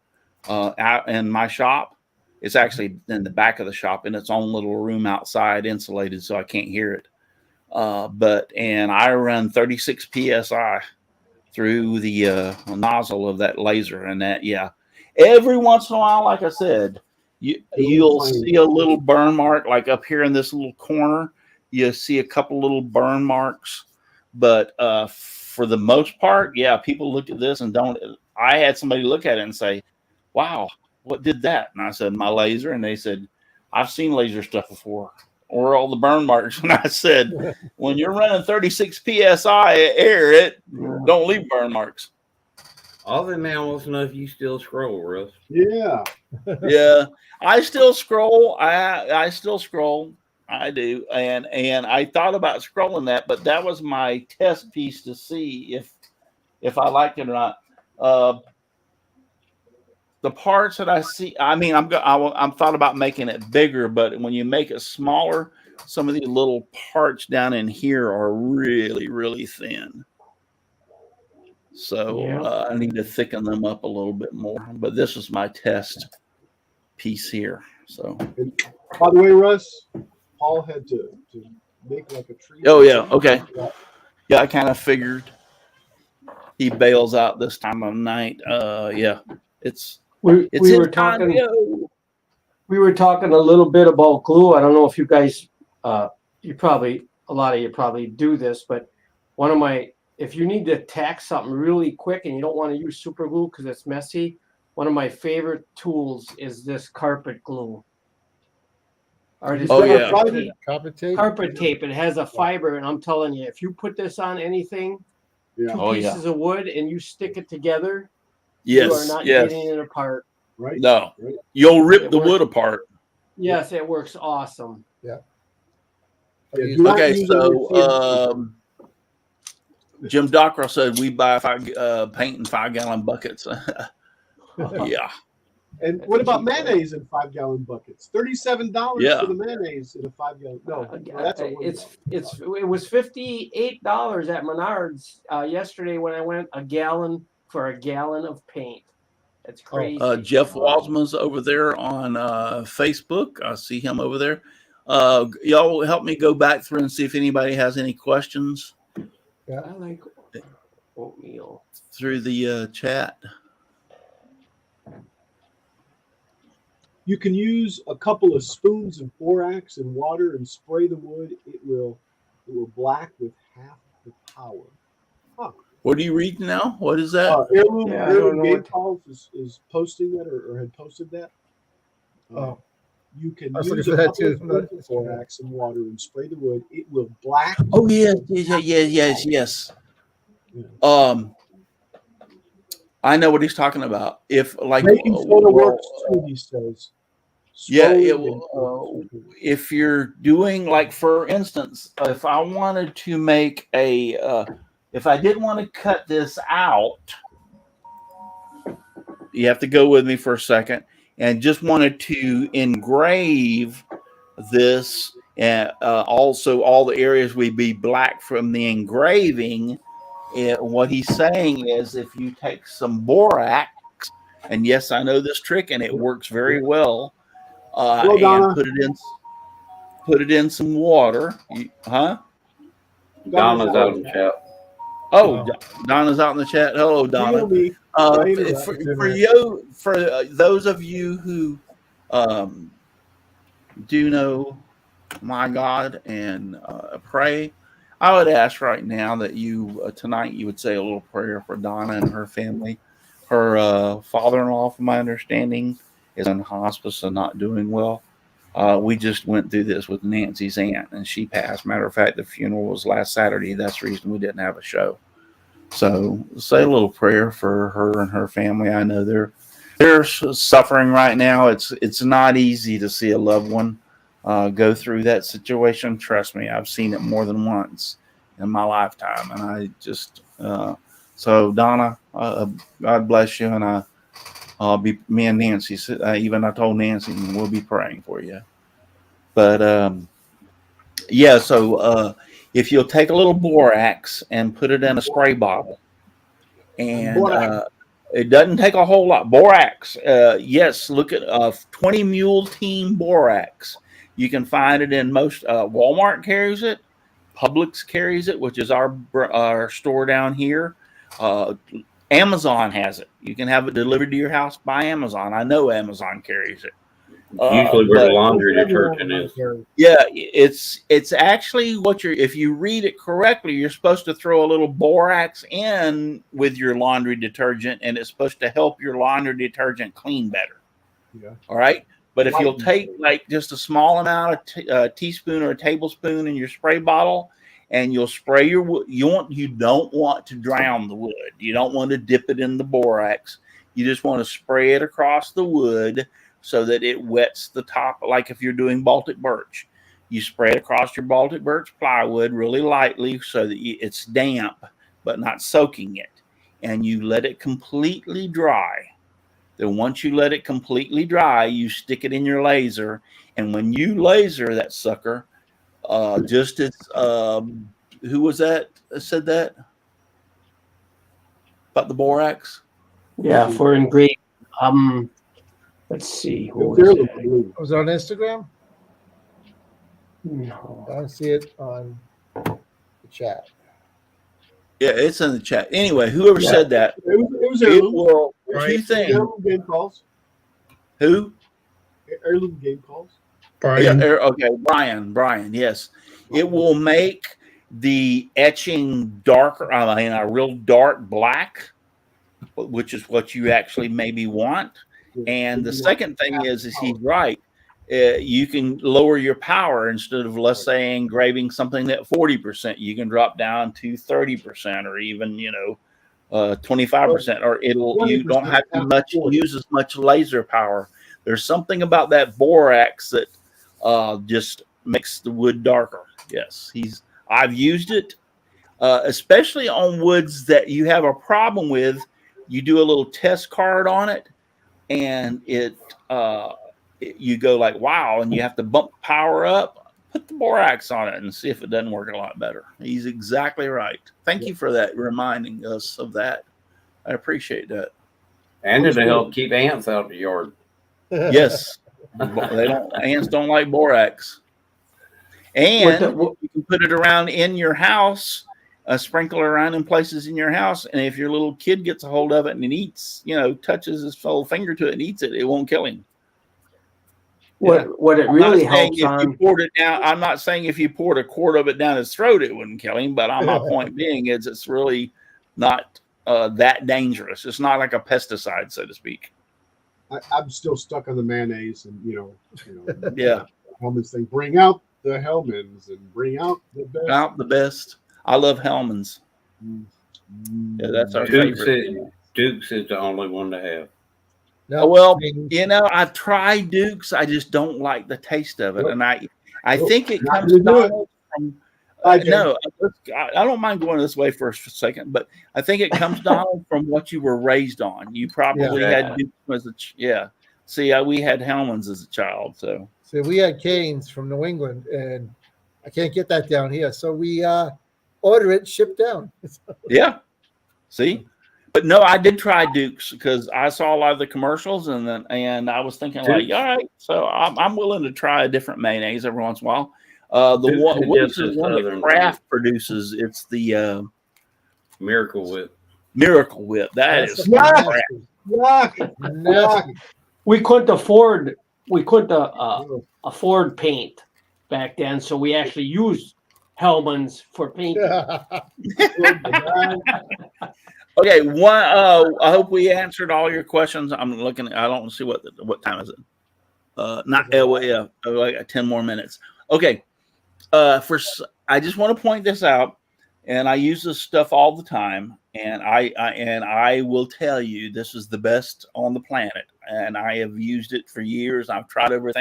Out in my shop, it's actually in the back of the shop in its own little room outside, insulated, so I can't hear it. And I run 36 psi through the nozzle of that laser, and that every once in a while, like I said. You'll see a little burn mark, like up here in this little corner. You see a couple little burn marks, but for the most part, people look at this and don't. I had somebody look at it and say, "Wow, what did that?" And I said, "My laser," and they said, "I've seen laser stuff before." Or all the burn marks. And I said, "When you're running 36 psi air, don't leave burn marks." All the man wants to know if you still scroll, Russ. Yeah. Yeah, I still scroll. I still scroll. I do, and I thought about scrolling that, but that was my test piece to see if I liked it or not. The parts that I see, I mean, I'm thought about making it bigger, but when you make it smaller, some of these little parts down in here are really, really thin. So Yeah. I need to thicken them up a little bit more. But this is my test piece here. So. And by the way, Russ, Paul had to make like a tree. Oh yeah. Okay. Yeah, I kind of figured he bails out this time of night. Yeah, it's We his were time to talking. go. We were talking a little bit about glue. I don't know if you guys, a lot of you probably do this, but if you need to tack something really quick and you don't want to use super glue because it's messy, one of my favorite tools is this carpet glue. Or this Oh, yeah. Carpet tape. carpet tape. It has a fiber, and I'm telling you, if you put this on anything, Yeah. two Oh, yeah. pieces of wood, and you stick it together, you are Yes, not yes. getting it apart. Right. No, Right. you'll rip It the works. wood apart. Yes, it works awesome. Yeah, do not Okay, use it with so Jim Dockrell said we buy paint in 5-gallon buckets. Yeah, And what about mayonnaise in 5-gallon buckets? $37 Yeah. for the mayonnaise in a 5-gallon. No, that's a It was $58 at Menards yesterday when I went a gallon for a gallon of paint. It's crazy. Jeff Walsman's over there on Facebook. I see him over there. Y'all help me go back through and see if anybody has any questions I like oatmeal. through the chat. You can use a couple of spoons of borax and water and spray the wood. It will black with half the power. Huh. What are you reading now? What is that? Heirloom, Yeah, I don't Heirloom know Game what- Calls is posting that or had posted that. Oh. You can I was use looking a for that couple of too. spoons of borax and water and spray the wood. It will black. Oh yes. I know what he's talking about. If like Making soda works too, he says. yeah, Slowly it will. If you're doing like, for instance, if I wanted to make if I didn't want to cut this out, you have to go with me for a second, and just wanted to engrave this, and also all the areas would be black from the engraving. What he's saying is, if you take some borax, and yes, I know this trick, and it works very well, and Donna. put it in some water. Donna's out in the chat. Oh, Donna's out in the chat. Hello, Donna. For those of you who do know my God and pray, I would ask right now that you tonight you would say a little prayer for Donna and her family. Her father-in-law, from my understanding, is in hospice and not doing well. We just went through this with Nancy's aunt, and she passed. Matter of fact, the funeral was last Saturday. That's the reason we didn't have a show. So say a little prayer for her and her family. I know they're suffering right now. It's not easy to see a loved one go through that situation. Trust me, I've seen it more than once in my lifetime, and I just so Donna, God bless you, and I'll be, me and Nancy, even I told Nancy we'll be praying for you. But yeah, so if you'll take a little borax and put it in a spray bottle, and it doesn't take a whole lot. Borax, yes, look at 20 Mule Team Borax. You can find it in most, Walmart carries it, Publix carries it, which is our store down here. Amazon has it. You can have it delivered to your house by Amazon. I know Amazon carries it. Usually where the laundry detergent is. Yeah, it's actually if you read it correctly, you're supposed to throw a little borax in with your laundry detergent, and it's supposed to help your laundry detergent clean better. Yeah. All right. But if you'll take like just a small amount of a teaspoon or a tablespoon in your spray bottle, and you'll spray your wood, you don't want to drown the wood. You don't want to dip it in the borax. You just want to spray it across the wood so that it wets the top. Like if you're doing Baltic birch, you spray it across your Baltic birch plywood really lightly so that it's damp but not soaking it, and you let it completely dry. Then once you let it completely dry, you stick it in your laser, and when you laser that sucker, just as who was that said that? about the borax? Yeah, for engraving. Let's see. Who was Fairly it? blue. Was it on Instagram? No. I don't see it on the chat. Yeah, it's in the chat. Anyway, whoever Yeah. said that, It was it heirloom. will Right. two things. Heirloom game calls. Who? Heirloom game calls. Brian. Yeah, okay, Brian, yes. It will make the etching darker, I mean, a real dark black, which is what you actually maybe want. And the second thing is he's right. You can lower your power instead of, let's say, engraving something at 40%. You can drop down to 30% or even, 25%, or you don't have to use as much laser power. There's something about that borax that just makes the wood darker. Yes, I've used it, especially on woods that you have a problem with. You do a little test card on it, and you go like, wow, and you have to bump power up, put the borax on it and see if it doesn't work a lot better. He's exactly right. Thank you for that, reminding us of that. I appreciate that. And it'll help keep ants out of the yard. Yes. Ants don't like borax. And you can put it around in your house, sprinkle it around in places in your house. And if your little kid gets a hold of it and it eats, touches his whole finger to it and eats it, it won't kill him. What it really helps on. You poured it down, I'm not saying if you poured a quart of it down his throat, it wouldn't kill him. But my point being is it's really not that dangerous. It's not like a pesticide, so to speak. I'm still stuck on the mayonnaise and Yeah. Hellman's thing. Bring out the Hellmans and bring out the best. Out the best. I love Hellman's. Yeah, that's our favorite. Duke's is the only one to have. No, Well, I've tried Duke's. I just don't like the taste of it, and I think it comes down from. No, I don't mind going this way for a second, but I think it comes down from what you were raised on. You probably had Duke's as See, we had Hellman's as a child, so. See, we had Cane's from New England, and I can't get that down here, so we order it shipped down. Yeah. See. But no, I did try Duke's because I saw a lot of the commercials, and I was thinking like, all right, so I'm willing to try a different mayonnaise every once in a while. Which is one that Kraft produces. It's the Miracle Whip. Miracle Whip. That's Yuck. We couldn't afford afford paint back then, so we actually used Hellman's for paint. Okay, I hope we answered all your questions. I'm looking. I don't see what time is it. Like 10 more minutes. Okay. I just want to point this out, and I use this stuff all the time, and I will tell you this is the best on the planet, and I have used it for years. I've tried other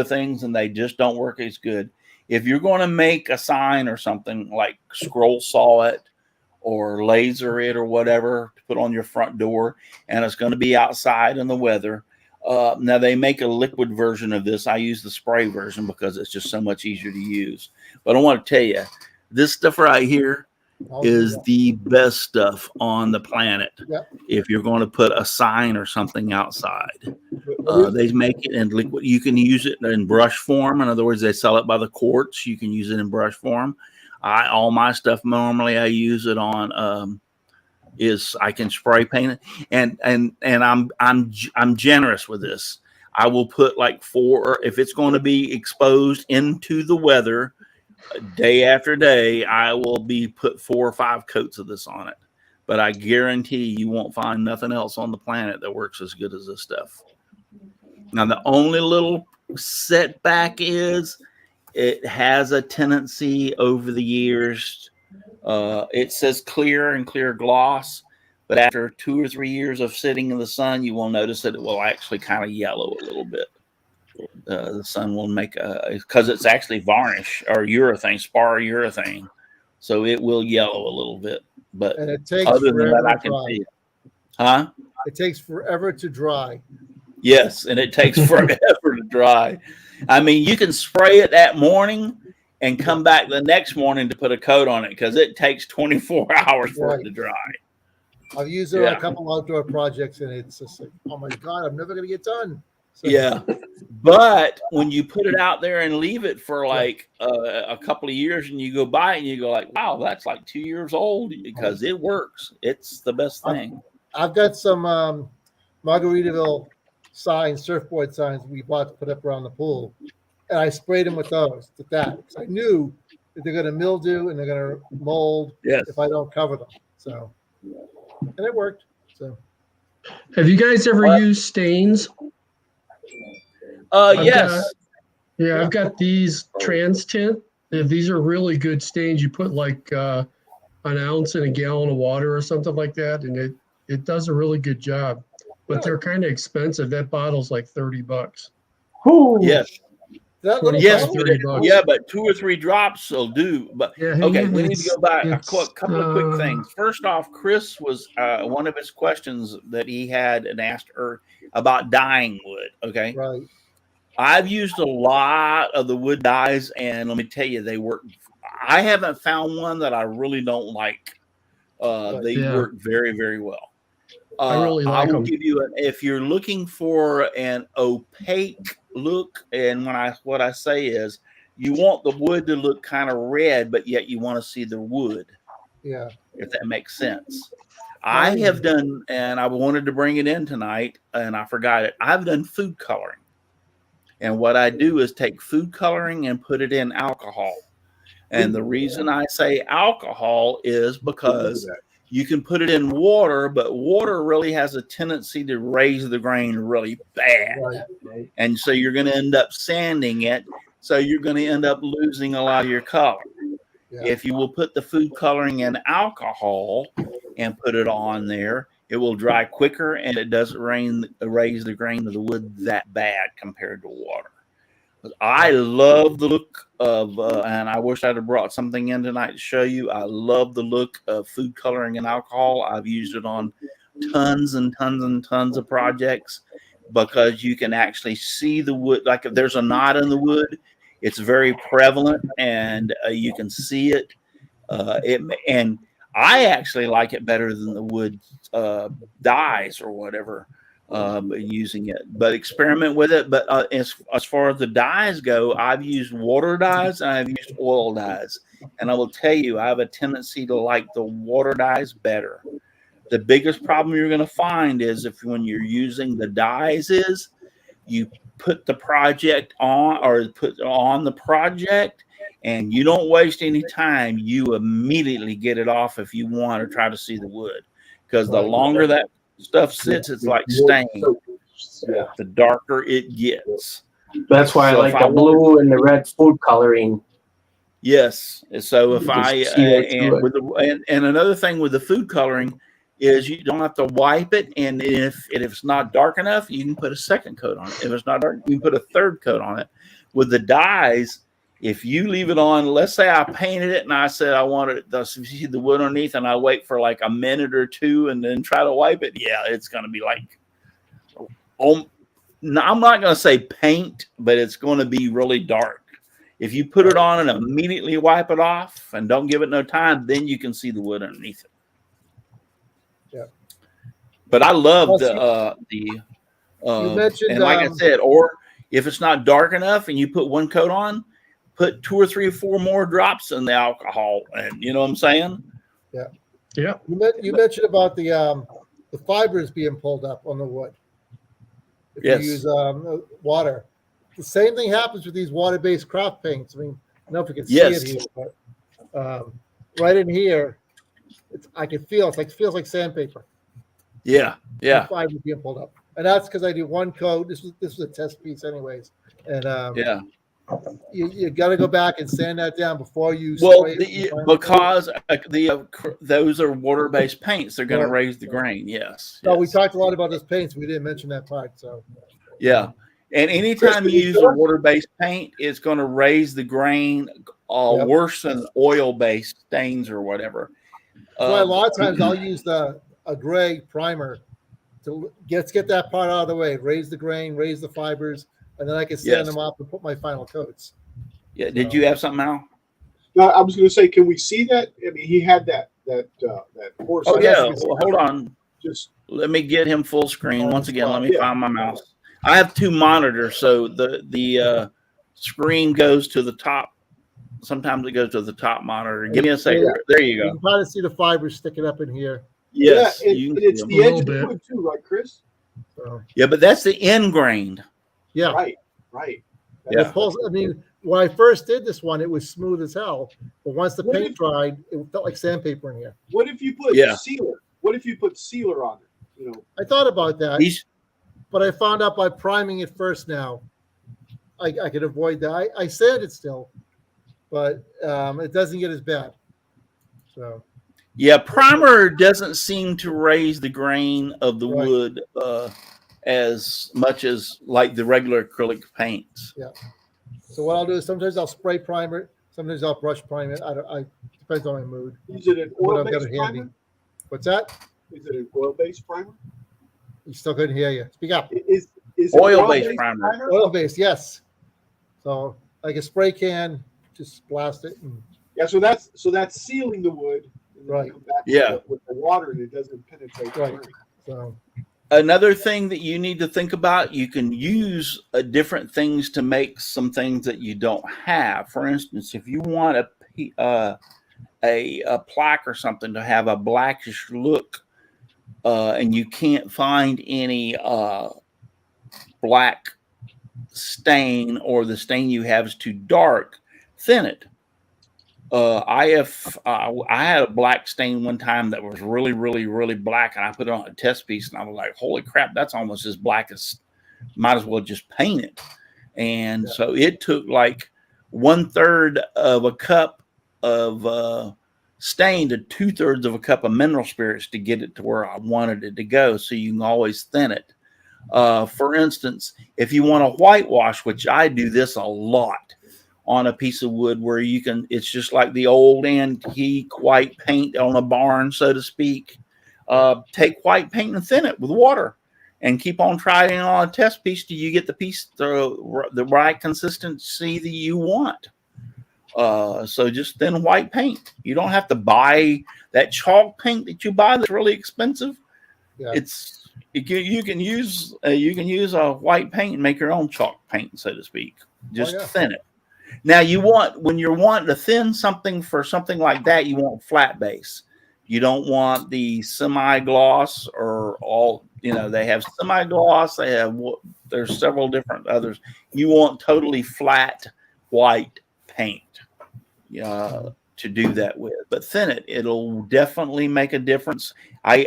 things, and they just don't work as good. If you're going to make a sign or something, like scroll saw it or laser it or whatever to put on your front door, and it's going to be outside in the weather. Now they make a liquid version of this. I use the spray version because it's just so much easier to use. But I want to tell you, this stuff right here is the best stuff on the planet. Yep. If you're going to put a sign or something outside, they make it in liquid. You can use it in brush form. In other words, they sell it by the quarts. You can use it in brush form. All my stuff normally I use it on is I can spray paint it, and I'm generous with this. I will put like 4, if it's going to be exposed into the weather day after day, I will put 4 or 5 coats of this on it. But I guarantee you won't find nothing else on the planet that works as good as this stuff. Now the only little setback is it has a tendency over the years. It says clear and clear gloss, but after 2 or 3 years of sitting in the sun, you will notice that it will actually kind of yellow a little bit. The sun will make because it's actually varnish or urethane, spar urethane, so it will yellow a little bit. But and it takes other than that, I to can dry. see it. Huh? It takes forever to dry. Yes, and it takes forever to dry. I mean, you can spray it that morning and come back the next morning to put a coat on it because it takes 24 hours for it to dry. I've used it on a couple outdoor projects, and it's just like, oh my God, I'm never going to get done. So, yeah. But when you put it out there and leave it for like a couple of years and you go by it and you go like, wow, that's like 2 years old, because it works. It's the best thing. I've got some Margaritaville signs, surfboard signs we bought to put up around the pool. And I sprayed them with those, because I knew that they're going to mildew and they're going to mold if I don't cover them. So, and it worked. So, have you guys ever used stains? Yes. I've got these trans tint. These are really good stains. You put like an ounce in a gallon of water or something like that, and it does a really good job. But they're kind of expensive. That bottle's like $30. Ooh. Yes. Yes, $30. Yeah, but 2 or 3 drops will do. But okay, we need to go back a couple of quick things. First off, Chris was one of his questions that he had and asked her about dyeing wood. Okay, right. I've used a lot of the wood dyes, and let me tell you, they work. I haven't found one that I really don't like. They work very, very well. I really like them. give you if you're looking for an opaque look, and what I say is you want the wood to look kind of red, but yet you want to see the wood. Yeah. If that makes sense. I have done, and I wanted to bring it in tonight, and I forgot it. I've done food coloring. And what I do is take food coloring and put it in alcohol. And the reason I say alcohol is because you can put it in water, but water really has a tendency to raise the grain really bad. Right. And so you're going to end up sanding it. So you're going to end up losing a lot of your color. Yeah. If you will put the food coloring in alcohol and put it on there, it will dry quicker, and it doesn't raise the grain of the wood that bad compared to water. I love the look of, and I wish I'd have brought something in tonight to show you. I love the look of food coloring and alcohol. I've used it on tons and tons and tons of projects because you can actually see the wood. Like if there's a knot in the wood, it's very prevalent, and you can see it. And I actually like it better than the wood dyes or whatever. Using it, but experiment with it. But as far as the dyes go, I've used water dyes and I've used oil dyes, and I will tell you, I have a tendency to like the water dyes better. The biggest problem you're going to find is when you're using the dyes is you put the project on or put on the project, and you don't waste any time. You immediately get it off if you want to try to see the wood, because the longer that stuff sits, it's like stain. The darker it gets. That's why I like the blue and the red food coloring. Yes. So if and another thing with the food coloring is you don't have to wipe it, and if it's not dark enough, you can put a second coat on it. If it's not dark, you can put a third coat on it. With the dyes, if you leave it on, let's say I painted it and I said I wanted to see the wood underneath, and I wait for like a minute or two and then try to wipe it, it's going to be like, I'm not going to say paint, but it's going to be really dark. If you put it on and immediately wipe it off and don't give it no time, then you can see the wood underneath it. Yeah. But I love you mentioned, and like I said, or if it's not dark enough and you put one coat on, put 2 or 3 or 4 more drops in the alcohol, and you know what I'm saying? Yeah. Yeah. You mentioned about the fibers being pulled up on the wood. If you use water, the same thing happens with these water-based craft paints. I mean, I don't know if you can see it here, but right in here, I can feel it feels like sandpaper. Yeah. The fibers being pulled up, and that's because I do one coat. This was a test piece, anyways, and You got to go back and sand that down before you. Because those are water-based paints, they're going to raise the grain. Yes. No, we talked a lot about those paints. We didn't mention that part. So. Yeah, and anytime you use a water-based paint, it's going to raise the grain worse than oil-based stains or whatever. So a lot of times I'll use a gray primer to get that part out of the way, raise the grain, raise the fibers. And then I can sand them up and put my final coats. Yeah. Did you have something, Al? No, I was going to say, can we see that? I mean, he had that that horse. Oh I'd yeah. have to Well, hold on. just Let me get him full screen once again. Let me Yeah. find my mouse. I have two monitors, so the screen goes to the top. Sometimes it goes to the top monitor. Give me a second. Yeah. There you You go. can kind of see the fibers sticking up in here. Yes, yeah, and, you and can it's see them. the edge little of the bit. wood too, right, Chris? So, Yeah, but that's the end grain. yeah. Right. Yeah. It pulls, I mean, when I first did this one, it was smooth as hell. But once the What paint if- dried, it felt like sandpaper in here. What if you put Yeah. sealer? What if you put sealer on it? You know, I thought about that, These but I found out by priming it first now, I could avoid that. I sand it still, but it doesn't get as bad. So, Yeah, primer doesn't seem to raise the grain of the Right. wood as much as like the regular acrylic paints. so what I'll do is sometimes I'll spray primer it, sometimes I'll brush prime it. I depends on my mood. is it an What I've got oil-based it handy. primer? What's that? Is it an oil-based primer? You still couldn't hear you. Speak up. Is it Oil-based primer. Oil based, yes. So like a spray can, just blast it. And, Yeah, so that's sealing the wood. And then Right. you come back Yeah. with the water, and it doesn't penetrate. the Right. grain. so Another thing that you need to think about, you can use different things to make some things that you don't have. For instance, if you want a plaque or something to have a blackish look, and you can't find any black stain, or the stain you have is too dark, thin it. I had a black stain one time that was really, really, really black, and I put it on a test piece, and I was like, "Holy crap, that's almost as black as." Might as well just paint it. And so it took like 1/3 of a cup of stain to 2/3 of a cup of mineral spirits to get it to where I wanted it to go. So you can always thin it. For instance, if you want to whitewash, which I do this a lot on a piece of wood, where you can, it's just like the old antique white paint on a barn, so to speak. Take white paint and thin it with water, and keep on trying it on a test piece till you get the piece the right consistency that you want. So just thin white paint. You don't have to buy that chalk paint that you buy that's really expensive. Yeah. You can use a white paint and make your own chalk paint, so to speak. Just thin it. Now when you're wanting to thin something for something like that, you want flat base. You don't want the semi-gloss or all, they have semi-gloss. There's several different others. You want totally flat white paint to do that with, but thin it. It'll definitely make a difference. I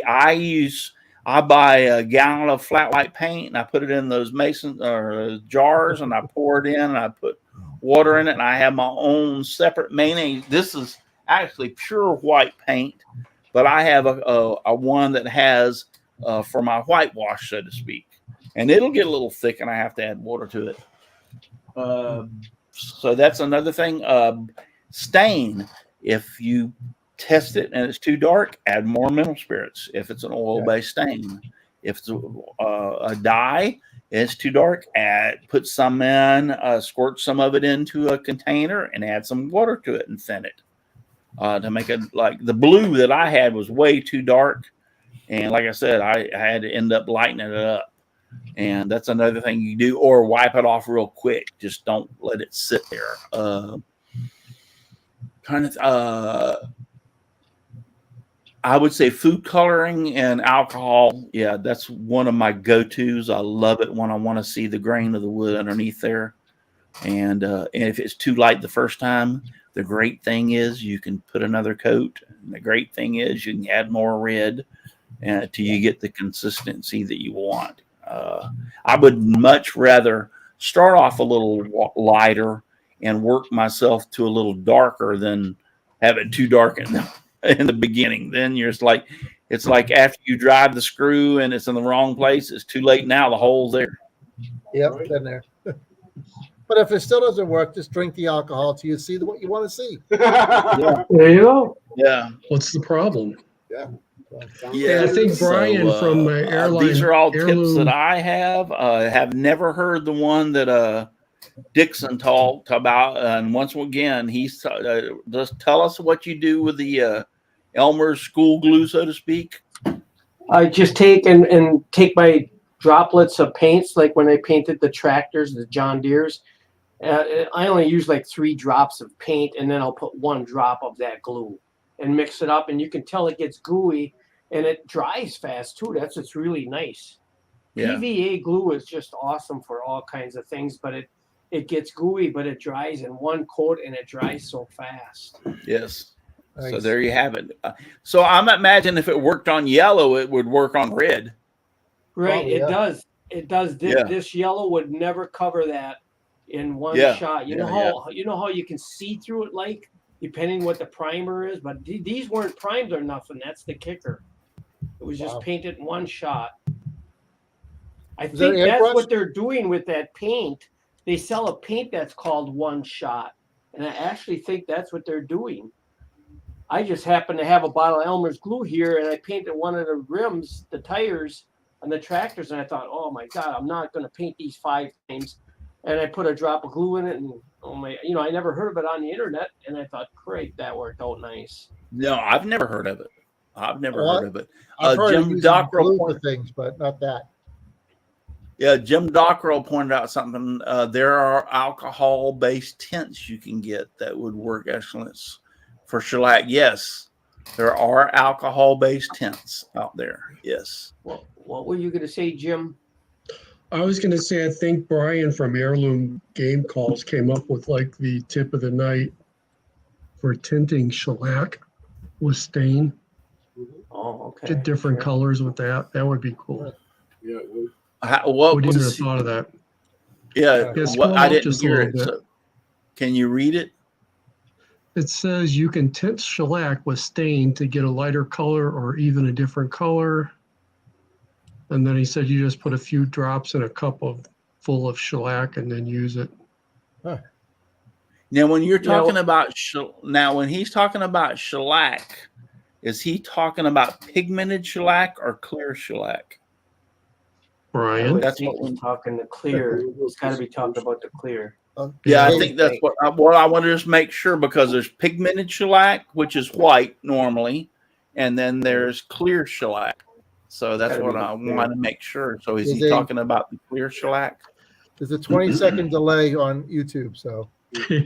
buy a gallon of flat white paint, and I put it in those mason or jars, and I pour it in, and I put water in it, and I have my own separate mayonnaise. This is actually pure white paint, but I have a one that has for my whitewash, so to speak, and it'll get a little thick, and I have to add water to it. So that's another thing. Stain. If you test it and it's too dark, add more mineral spirits. If it's an oil-based stain, if it's a dye, it's too dark, put some in, squirt some of it into a container, and add some water to it and thin it. To make it, like the blue that I had was way too dark, and like I said, I had to end up lightening it up. And that's another thing you do, or wipe it off real quick. Just don't let it sit there. I would say food coloring and alcohol. Yeah, that's one of my go-tos. I love it when I want to see the grain of the wood underneath there. And if it's too light the first time, the great thing is you can put another coat. And the great thing is you can add more red till you get the consistency that you want. I would much rather start off a little lighter and work myself to a little darker than have it too dark in the beginning. Then it's like after you drive the screw and it's in the wrong place, it's too late now. The hole's there. Yep, been there. But if it still doesn't work, just drink the alcohol till you see what you want to see. Yeah. There you go. Yeah. What's the problem? Yeah, I think Brian from Airline. These are all Heirloom. tips that I have never heard the one that Dixon talked about. And once again, he's just tell us what you do with the Elmer's school glue, so to speak? I just take and take my droplets of paints, like when I painted the tractors, the John Deeres. I only use like 3 drops of paint, and then I'll put 1 drop of that glue and mix it up, and you can tell it gets gooey, and it dries fast too. That's what's really nice. Yeah. PVA glue is just awesome for all kinds of things, but it gets gooey, but it dries in 1 coat, and it dries so fast. Yes. Nice. So there you have it. So I'm imagining if it worked on yellow, it would work on red. Right, Oh, yeah. it does. It does. This yellow would never cover that in one shot. You know how you can see through it, like depending what the primer is. But these weren't primed or nothing. That's the kicker. It was just painted in 1 shot. I think that's what they're doing with that paint. They sell a paint that's called 1 shot, and I actually think that's what they're doing. I just happen to have a bottle of Elmer's glue here, and I painted one of the rims, the tires on the tractors, and I thought, oh my God, I'm not going to paint these 5 times. And I put a drop of glue in it, and I never heard of it on the internet, and I thought, great, that worked out nice. No, I've never heard of it. I've never heard of it. I've heard of Jim using glue Dockrell for things, but not that. Yeah, Jim Dockrell pointed out something. There are alcohol-based tints you can get that would work excellent for shellac. Yes, there are alcohol-based tints out there. Yes. Well, what were you going to say, Jim? I was going to say, I think Brian from Heirloom Game Calls came up with like the tip of the night for tinting shellac with stain. Oh, okay. Get different colors with that. That would be cool. Yeah. What Wouldn't was? have thought of that. Yeah, I didn't hear it. Bit. So can you read it? It says you can tint shellac with stain to get a lighter color or even a different color. And then he said you just put a few drops in a cup full of shellac and then use it. Huh. Now, when you're talking about when he's talking about shellac, is he talking about pigmented shellac or clear shellac? Brian, That's what we're talking. The clear. It's got to be talking about the clear. Yeah, I think that's what I want to just make sure, because there's pigmented shellac, which is white normally, and then there's clear shellac. So that's what I want to make sure. So is he talking about the clear shellac? There's a 20-second delay on YouTube, so.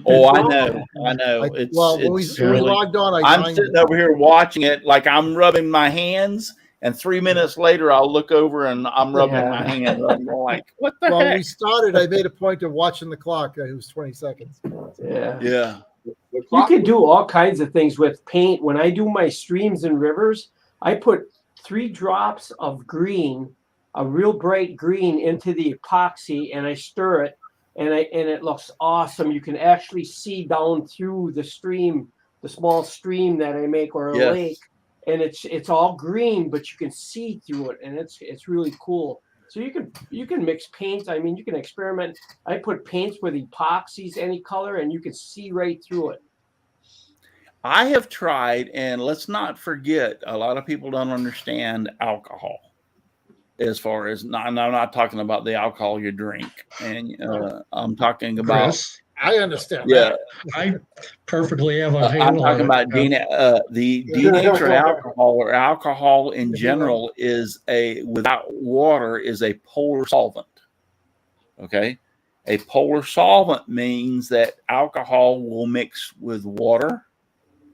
Oh, I know. When we logged on, I'm sitting over here watching it like I'm rubbing my hands, and 3 minutes later, I'll look over and I'm rubbing my hands. I'm like, what the heck? When we started, I made a point of watching the clock. It was 20 seconds. Yeah. You can do all kinds of things with paint. When I do my streams and rivers, I put 3 drops of green, a real bright green, into the epoxy, and I stir it, and it looks awesome. You can actually see down through the stream, the small stream that I make, or a lake, and it's all green, but you can see through it, and it's really cool. So you can mix paints. I mean, you can experiment. I put paints with epoxies, any color, and you can see right through it. I have tried, and let's not forget, a lot of people don't understand alcohol. As far as, I'm not talking about the alcohol you drink, and I'm talking about. Chris, I understand. Yeah, I perfectly have a handle. I'm talking about the denatured alcohol, or alcohol in general, is without water is a polar solvent. Okay, a polar solvent means that alcohol will mix with water,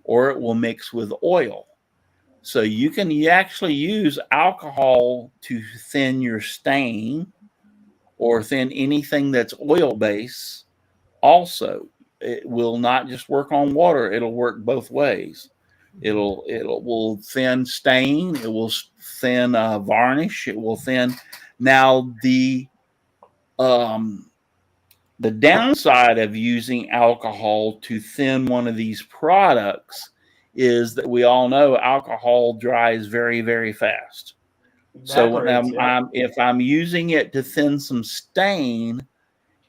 or it will mix with oil. So you actually use alcohol to thin your stain or thin anything that's oil-based. Also, it will not just work on water. It'll work both ways. It will thin stain. It will thin varnish. It will thin. Now, the downside of using alcohol to thin one of these products is that we all know alcohol dries very, very fast. So if I'm using it to thin some stain,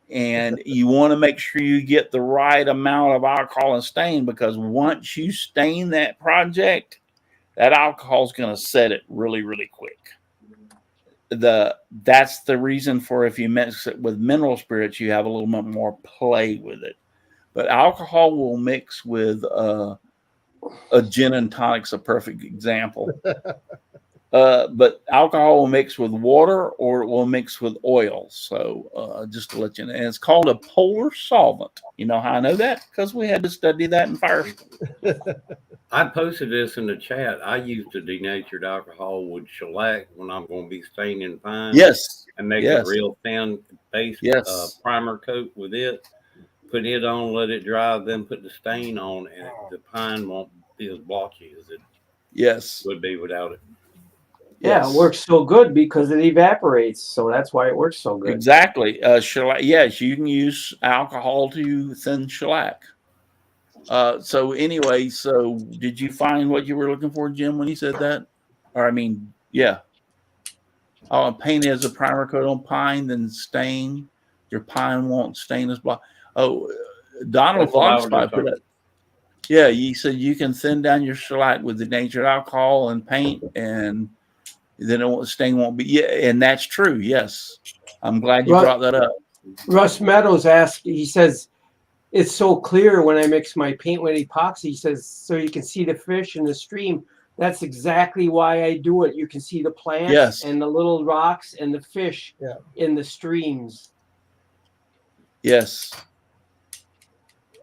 and you want to make sure you get the right amount of alcohol and stain, because once you stain that project, that alcohol is going to set it really, really quick. That's the reason for, if you mix it with mineral spirits, you have a little bit more play with it. But alcohol will mix with a gin and tonic's a perfect example. But alcohol will mix with water or it will mix with oil. So just to let you know, and it's called a polar solvent. You know how I know that? Because we had to study that in fire school. I posted this in the chat. I used a denatured alcohol with shellac when I'm going to be staining pine. Yes. And make Yes. a real thin base Yes. primer coat with it. Put it on, let it dry, then put the stain on, and the pine won't be as blotchy as it Yes. would be without it. Yeah, Yes. it works so good because it evaporates. So that's why it works so good. Exactly. Shellac. Yes, you can use alcohol to thin shellac. So anyway, so did you find what you were looking for, Jim, when he said that? Or I mean, yeah. Paint as a primer coat on pine, then stain. Your pine won't stain as black. Oh, Donald That's what I was Vogspot just put talking. it. Yeah, you said you can thin down your shellac with denatured alcohol and paint, and then stain won't be. Yeah, and that's true. Yes, I'm glad you brought that up. Russ Meadows asked. He says it's so clear when I mix my paint with epoxy. He says so you can see the fish in the stream. That's exactly why I do it. You can see the plants and the little rocks and the fish in the streams. Yes.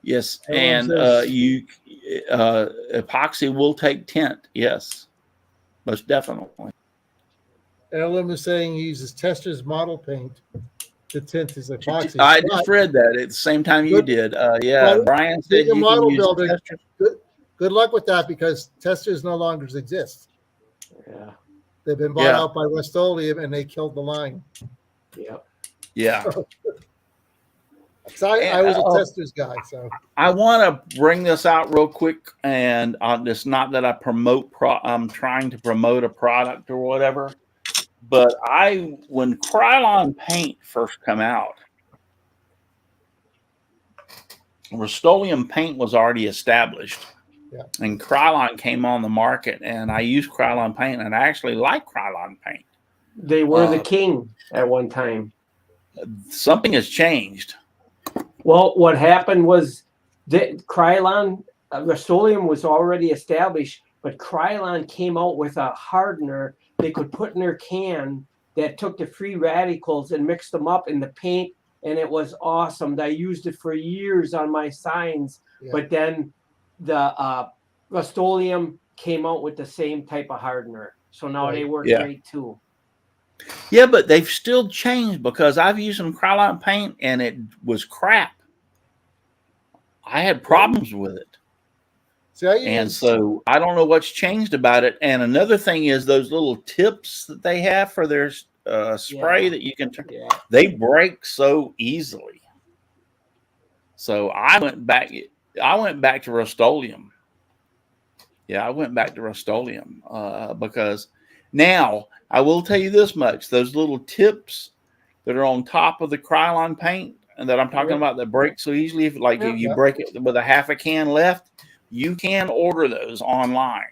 Yes, and epoxy will take tint. Yes, most definitely. Ellen was saying he uses Tester's model paint to tint his epoxy. I just read that at the same time you did. Yeah, Brian said you model can use building. Tester's. Good luck with that because Tester's no longer exists. Yeah, they've been bought out by Rust-Oleum and they killed the line. Yep. Yeah. So I was a Tester's guy. So I want to bring this out real quick, and it's not that I promote. I'm trying to promote a product or whatever, but when Krylon paint first come out, Rust-Oleum paint was already established. Yeah. And Krylon came on the market, and I used Krylon paint, and I actually like Krylon paint. They were the king at one time. Something has changed. Well, what happened was that Krylon, Rust-Oleum was already established, but Krylon came out with a hardener they could put in their can that took the free radicals and mixed them up in the paint, and it was awesome. I used it for years on my signs, but then the Rust-Oleum came out with the same type of hardener, so now they work great too. Yeah, but they've still changed because I've used some Krylon paint and it was crap. I had problems with it. So I don't know what's changed about it. And another thing is those little tips that they have for their spray that you can turn, they break so easily. So I went back to Rust-Oleum. Yeah, I went back to Rust-Oleum because now I will tell you this much: those little tips that are on top of the Krylon paint and that I'm talking about that break so easily, if you break it with a half a can left, you can order those online.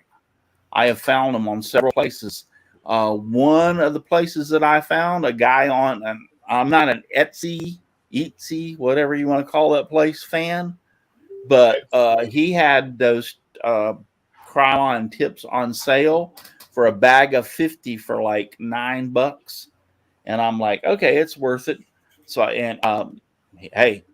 I have found them on several places. One of the places that I found, a guy on, and I'm not an Etsy, whatever you want to call that place, fan, but he had those Krylon tips on sale for a bag of 50 for like $9. And I'm like, okay, it's worth it. So, hey,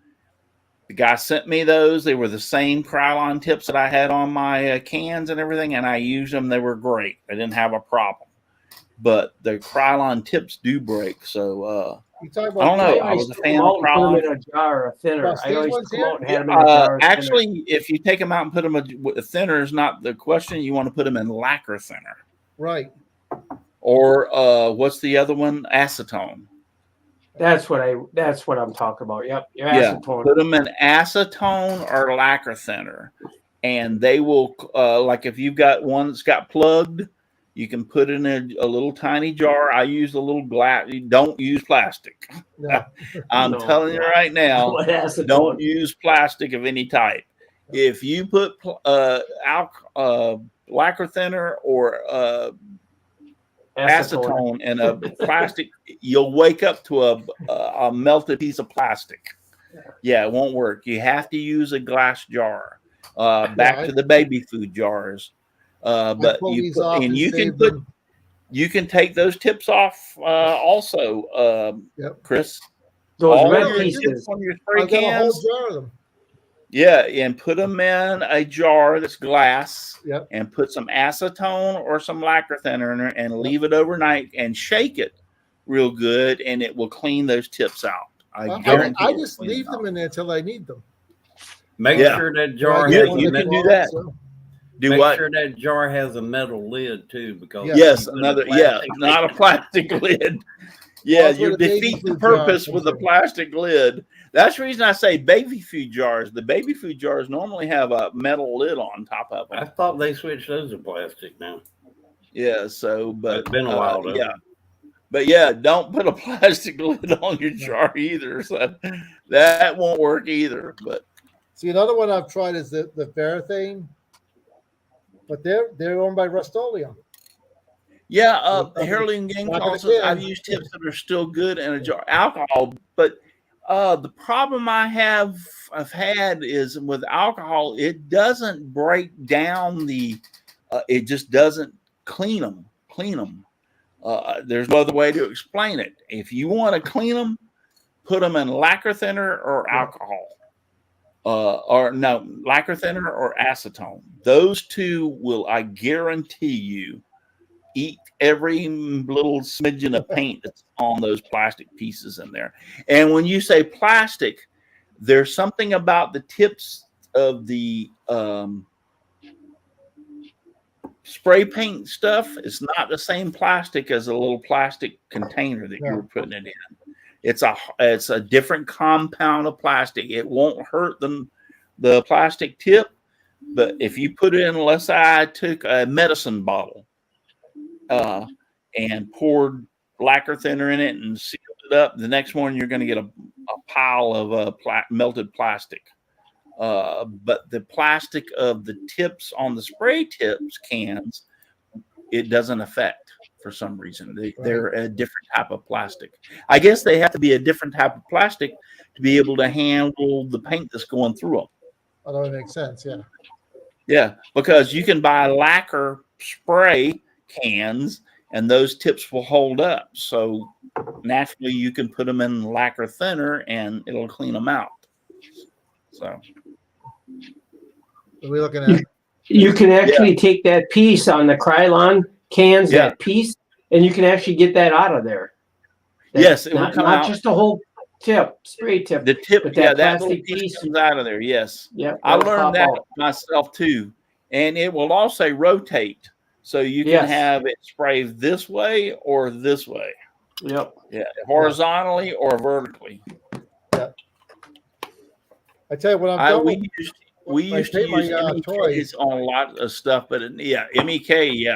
the guy sent me those. They were the same Krylon tips that I had on my cans and everything, and I used them. They were great. I didn't have a problem. But the Krylon tips do break. So, I don't know. I was a fan of Krylon. Put them in a jar, a thinner. I always come out and had them in a jar. Actually, if you take them out and put them with a thinner is not the question. You want to put them in lacquer thinner. Right. Or what's the other one? Acetone. That's what I'm talking about. Yep. Acetone. Put them in acetone or lacquer thinner, and they will like if you've got one that's got plugged, you can put it in a little tiny jar. I use a little glass. Don't use plastic. No. I'm telling you right now, don't use plastic of any type. If you put lacquer thinner or acetone in a plastic, you'll wake up to a melted piece of plastic. Yeah, it won't work. You have to use a glass jar. back to the baby food jars. But you put, and you can put them. You can take those tips off also, Chris. Those all red your pieces tips on your spray I've got a whole cans. jar of them. Yeah, and put them in a jar that's glass. Yep. And put some acetone or some lacquer thinner in there and leave it overnight and shake it real good, and it will clean those tips out. I guarantee. I just leave them in there until I need them. Make sure that jar you has can do that. Do Make sure that jar has a metal lid too, because not a plastic lid. Yeah, you defeat the purpose with a plastic lid. That's the reason I say baby food jars. The baby food jars normally have a metal lid on top of them. I thought they switched those to plastic now. Yeah, so but it's been a while though. Yeah. But yeah, don't put a plastic lid on your jar either. So that won't work either. But see, another one I've tried is the Verathane, but they're owned by Rust-Oleum. Yeah, Harold and Gang I've used tips that are still good in a jar. Alcohol, but the problem I've had is with alcohol, it doesn't break down it just doesn't clean them. There's no other way to explain it. If you want to clean them, put them in lacquer thinner or alcohol. Lacquer thinner or acetone. Those two will, I guarantee you, eat every little smidgen of paint that's on those plastic pieces in there. And when you say plastic, there's something about the tips of the spray paint stuff. It's not the same plastic as a little plastic container that you're putting it in. It's a different compound of plastic. It won't hurt the plastic tip, but if you put it in, let's say I took a medicine bottle and poured lacquer thinner in it and sealed it up, the next morning you're going to get a pile of melted plastic. But the plastic of the tips on the spray tips cans, it doesn't affect for some reason. They're a different type of plastic. I guess they have to be a different type of plastic to be able to handle the paint that's going through them. Oh, that makes sense. Yeah. Yeah, because you can buy lacquer spray cans and those tips will hold up. So naturally you can put them in lacquer thinner and it'll clean them out. So what are we looking at? You can actually take that piece on the Krylon cans, that piece, and you can actually get that out of there. Yes, it will come out. Not just the whole tip, spray tip. The tip, but that little plastic piece comes out of there. Yes. Yeah. I learned that myself too. And it will also rotate. So you can have it sprayed this way or this way. Yep. Yeah. Horizontally or vertically. Yeah. I tell you what, I'm done. We used to use MEKs on a lot of stuff, but MEK,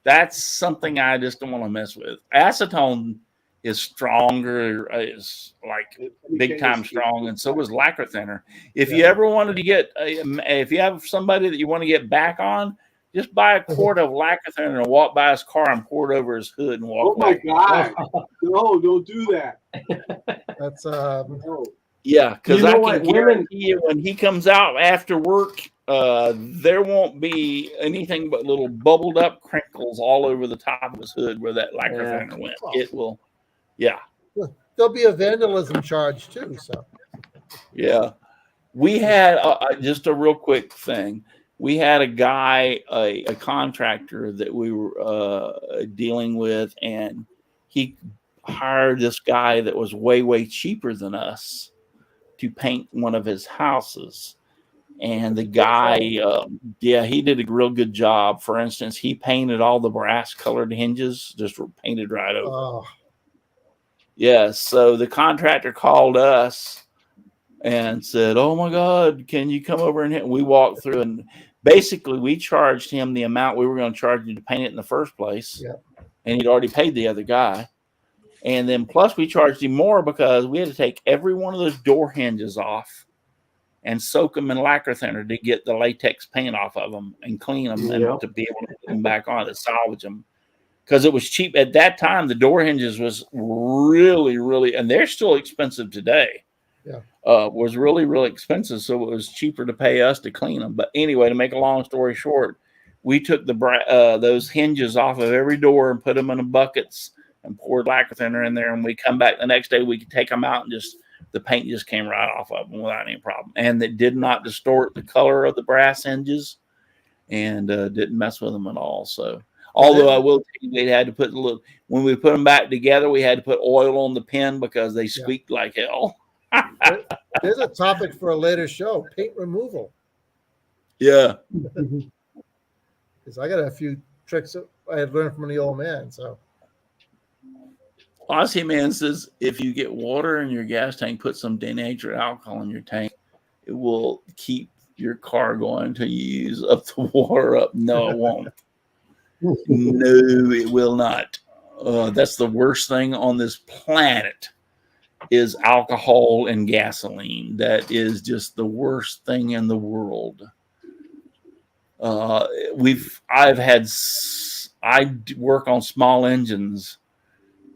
that's something I just don't want to mess with. Acetone is stronger, is like big time strong, and so is lacquer thinner. If you ever wanted to get, if you have somebody that you want to get back on, just buy a quart of lacquer thinner and walk by his car and pour it over his hood and walk away. Oh my God! No, don't do that. That's Yeah, because I can guarantee you when he comes out after work, there won't be anything but little bubbled up crinkles all over the top of his hood where that lacquer thinner went. It will, There'll be a vandalism charge too. So, we had just a real quick thing. We had a guy, a contractor that we were dealing with, and he hired this guy that was way, way cheaper than us to paint one of his houses. And the guy, he did a real good job. For instance, he painted all the brass colored hinges, just painted right over. Oh. Yeah, so the contractor called us and said, "Oh my God, can you come over and hit?" We walked through, and basically we charged him the amount we were going to charge him to paint it in the first place. Yeah. And he'd already paid the other guy. And then plus we charged him more because we had to take every one of those door hinges off and soak them in lacquer thinner to get the latex paint off of them and clean them and to be able to put them back on to salvage them. Because it was cheap at that time. The door hinges was really, really, and they're still expensive today. Yeah. was really, really expensive. So it was cheaper to pay us to clean them. But anyway, to make a long story short, we took those hinges off of every door and put them in buckets and poured lacquer thinner in there. And we come back the next day, we could take them out and the paint just came right off of them without any problem. And it did not distort the color of the brass hinges and didn't mess with them at all. So, although I will tell you, we had to put when we put them back together, we had to put oil on the pin because they squeaked like hell. There's a topic for a later show: paint removal. Yeah. Because I got a few tricks that I had learned from the old man. So Aussie Man says if you get water in your gas tank, put some denatured alcohol in your tank. It will keep your car going until you use up the water up. No, it won't. No, it will not. That's the worst thing on this planet is alcohol and gasoline. That is just the worst thing in the world. I work on small engines,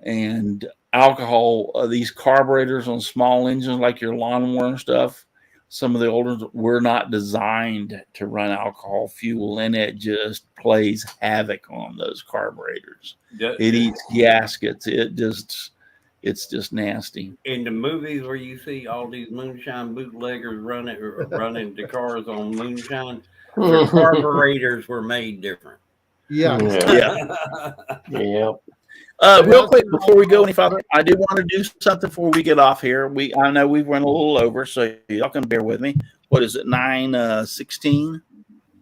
and alcohol, these carburetors on small engines like your lawnmower and stuff, some of the older ones were not designed to run alcohol fuel, and it just plays havoc on those carburetors. It eats gaskets. It's just nasty. In the movies where you see all these moonshine bootleggers running the cars on moonshine, the carburetors were made different. yeah. Real quick before we go any further, I do want to do something before we get off here. I know we've run a little over, so y'all can bear with me. What is it? 9:16?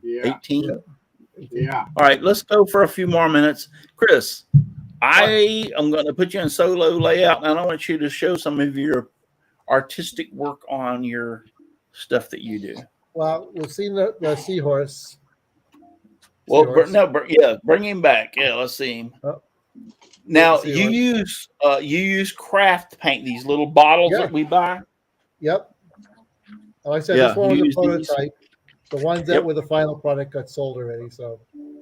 Yeah. 18? Yeah. All right, let's go for a few more minutes. Chris, I am going to put you in solo layout, and I want you to show some of your artistic work on your stuff that you do. Well, we've seen the seahorse. Well, Seahorse. bring him back. Yeah, let's see him. Oh. Now Seahorse. you use craft paint, these little bottles that we buy. Yep. Like I said, this one was a use prototype. The ones that were the final product got sold already. So.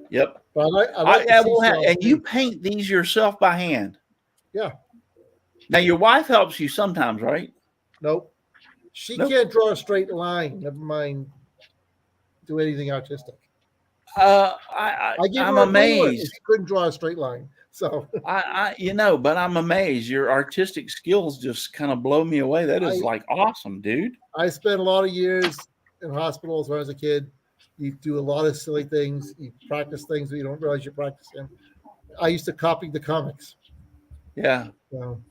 Yep. But I like the seashells and too. you paint these yourself by hand. Yeah. Now your wife helps you sometimes, right? Nope. She Nope. can't draw a straight line. Never mind do anything artistic. I'm amazed. She couldn't draw a straight line. So but I'm amazed. Your artistic skills just kind of blow me away. That is like awesome, dude. I spent a lot of years in hospitals when I was a kid. You do a lot of silly things. You practice things that you don't realize you're practicing. I used to copy the comics. Yeah. So,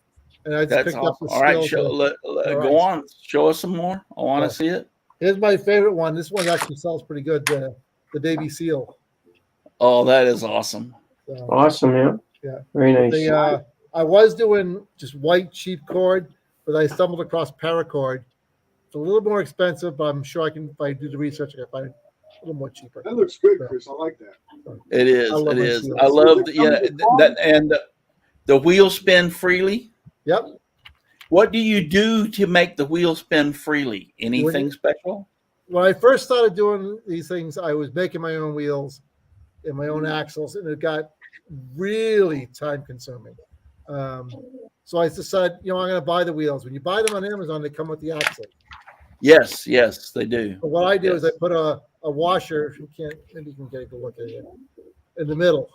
and I just picked up the All right, skills. go on. Show us some more. I want to see it. Here's my favorite one. This one actually sells pretty good. The baby seal. Oh, that is awesome. So, Awesome, yeah. Yeah. Very nice. I was doing just white cheap cord, but I stumbled across paracord. It's a little more expensive, but I'm sure if I do the research, I can find it a little more cheaper. That looks good, Chris. I like that. It is. I love It my is. seals. I love that. And the wheel spin freely. Yep. What do you do to make the wheel spin freely? Anything special? When I first started doing these things, I was making my own wheels and my own axles, and it got really time consuming. So I decided, I'm going to buy the wheels. When you buy them on Amazon, they come with the axle. Yes, they do. But what I do is I put a washer. If you can't, maybe you can get a good look at it in the middle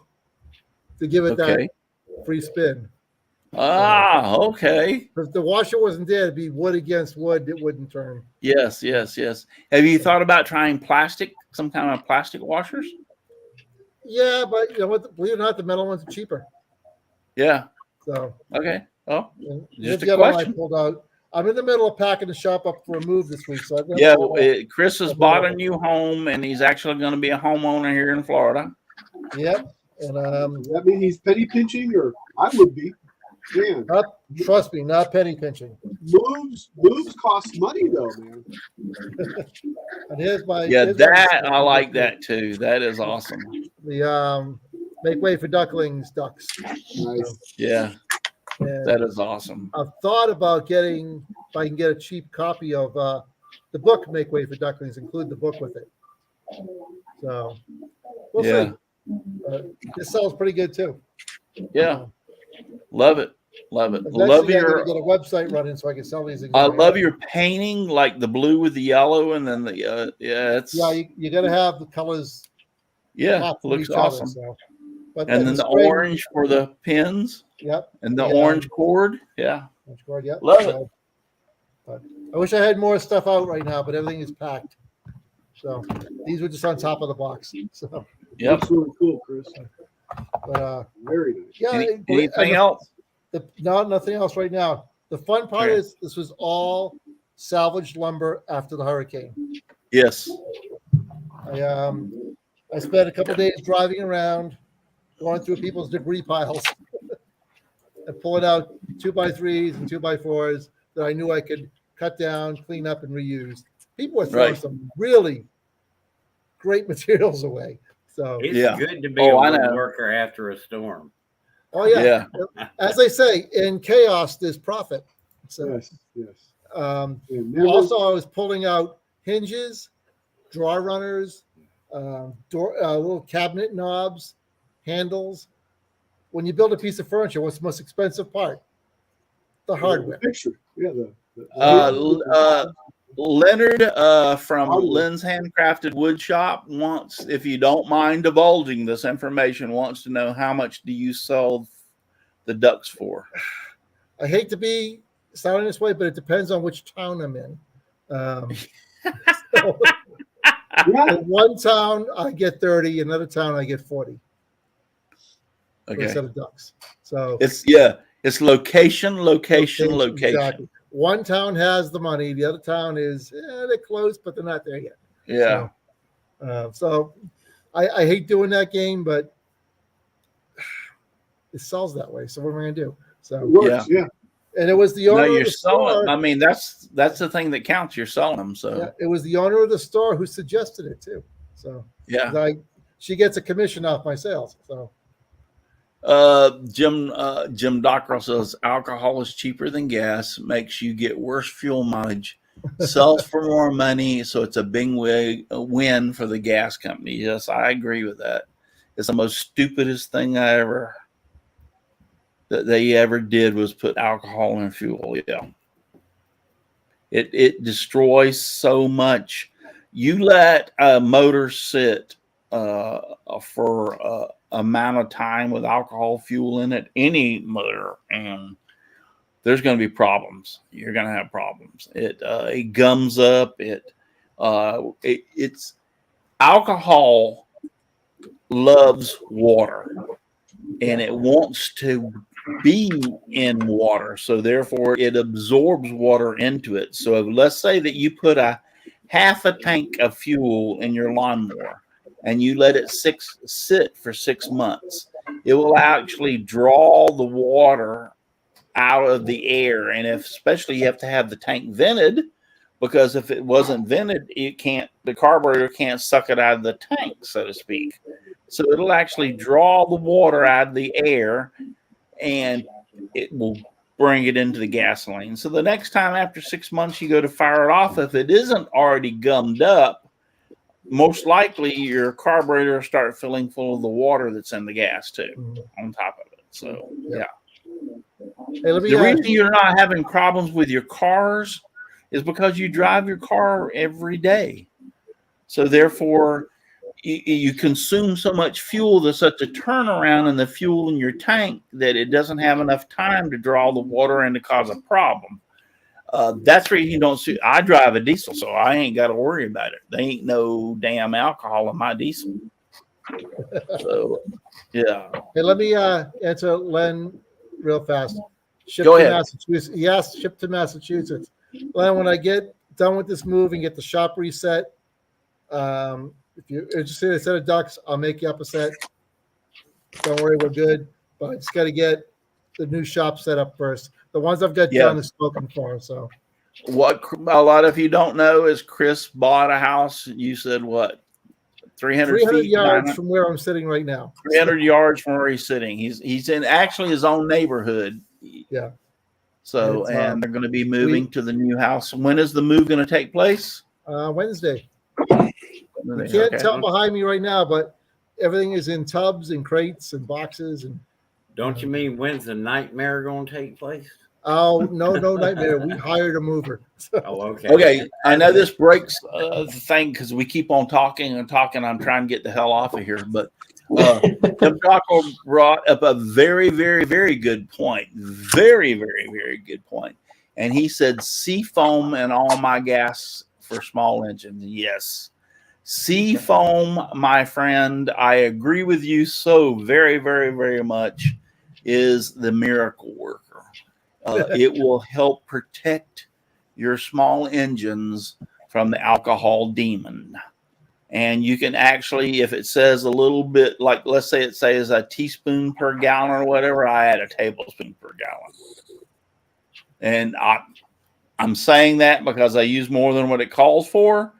to give it that free spin. Okay. If the washer wasn't there, it'd be wood against wood. It wouldn't turn. Yes. Have you thought about trying plastic, some kind of plastic washers? Yeah, but you know what? Believe it or not, the metal ones are cheaper. Yeah. So okay. Oh, just the a other one question. I pulled out. I'm in the middle of packing the shop up for a move this week. So Chris has bought a new home, and he's actually going to be a homeowner here in Florida. Yep. And that mean he's penny pinching, or I would be. Man, trust me, not penny pinching. Moves cost money though, man. And here's my I like that too. That is awesome. The Make Way for Ducklings ducks. Nice. Yeah. And that is awesome. I've thought about getting, if I can get a cheap copy of the book Make Way for Ducklings, include the book with it. So we'll see. This sells pretty good too. Yeah. Love it. Love it. Eventually, Love I gotta your get a website running so I can sell these things. I on my love own. your painting, like the blue with the yellow, and then the it's Yeah, you got to have the colors pop from looks each other. awesome. So, but And in then the spring, orange for the pins, yep, and the orange cord. Yeah, orange cord, yep. love it. So, but I wish I had more stuff out right now, but everything is packed. So these were just on top of the box. So, Yep. Looks really cool, Chris. but Very nice. yeah, Anything else? Nothing else right now. The fun part Okay. is this was all salvaged lumber after the hurricane. Yes. I spent a couple days driving around, going through people's debris piles, and pulling out 2x3s and 2x4s that I knew I could cut down, clean up, and reuse. People were throwing Right. some really great materials away. So, It's Yeah. good to be Oh, a I know. woodworker after a storm. oh yeah, Yeah. as they say, in chaos there's profit. So, Yes, yes. um, And never, also I was pulling out hinges, drawer runners, door little cabinet knobs, handles. When you build a piece of furniture, what's the most expensive part? The hardware. picture. Yeah, the Leonard from Hardware. Lynn's Handcrafted Wood Shop wants, if you don't mind divulging this information, wants to know how much do you sell the ducks for? I hate to be sounding this way, but it depends on which town I'm in. So, yeah, in one town I get 30, another town I get 40 for a Okay. set of ducks. So It's location. exactly. One town has the money, the other town is they're close, but they're not there yet. Yeah. So I hate doing that game, but it sells that way. So what am I gonna do? it So works. Yeah. and it was the No, owner of you're the selling. store. I mean, that's the thing that counts. You're selling them. So Yeah, it was the owner of the store who suggested it too. So yeah. she gets a commission off my sales. So Jim Dockrell says alcohol is cheaper than gas, makes you get worse fuel mileage, sells for more money, so it's a big win for the gas company. Yes, I agree with that. It's the most stupidest thing that they ever did was put alcohol in fuel. Yeah, it destroys so much. You let a motor sit for amount of time with alcohol fuel in it, any motor, and there's going to be problems. You're going to have problems. It gums up. It's alcohol loves water, and it wants to be in water, so therefore it absorbs water into it. So let's say that you put a half a tank of fuel in your lawnmower and you let it sit for 6 months, it will actually draw the water out of the air. And especially you have to have the tank vented, because if it wasn't vented, the carburetor can't suck it out of the tank, so to speak. So it'll actually draw the water out of the air and it will bring it into the gasoline. So the next time after 6 months you go to fire it off, if it isn't already gummed up, most likely your carburetor will start filling full of the water that's in the gas too, on top of it. So yeah. hey, The reason you're not having problems with your cars is because you drive your car every day. So therefore you consume so much fuel, there's such a turnaround in the fuel in your tank that it doesn't have enough time to draw the water in to cause a problem. That's the reason you don't see. I drive a diesel, so I ain't got to worry about it. There ain't no damn alcohol in my diesel. So, yeah. Hey, let me answer Len real fast. Go ahead. Massachusetts. Yes, ship to Massachusetts. Len, when I get done with this move and get the shop reset, if you're interested in a set of ducks, I'll make you up a set. Don't worry, we're good. But I just got to get the new shop set up first. The ones I've got done is spoken for. So, what a lot of you don't know is Chris bought a house. You said what? 300 feet yards from where I'm sitting right now. 300 yards from where he's sitting. He's in actually his own neighborhood. Yeah. So, and they're going to be moving to the new house. When is the move going to take place? Wednesday. You can't tell behind me right now, but everything is in tubs and crates and boxes, and Don't you mean when's the nightmare going to take place? Oh, no nightmare. We hired a mover. Oh, okay. Okay, I know this breaks the thing because we keep on talking and talking. I'm trying to get the hell off of here, but Tim Jocko brought up a very, very, very good point. Very, very, very good point. And he said, seafoam and all my gas for small engines. Yes. Seafoam, my friend, I agree with you so very, very, very much, is the miracle worker. It will help protect your small engines from the alcohol demon. And you can actually, if it says a little bit, like let's say it says a teaspoon per gallon or whatever, I add a tablespoon per gallon. And I'm saying that because I use more than what it calls for,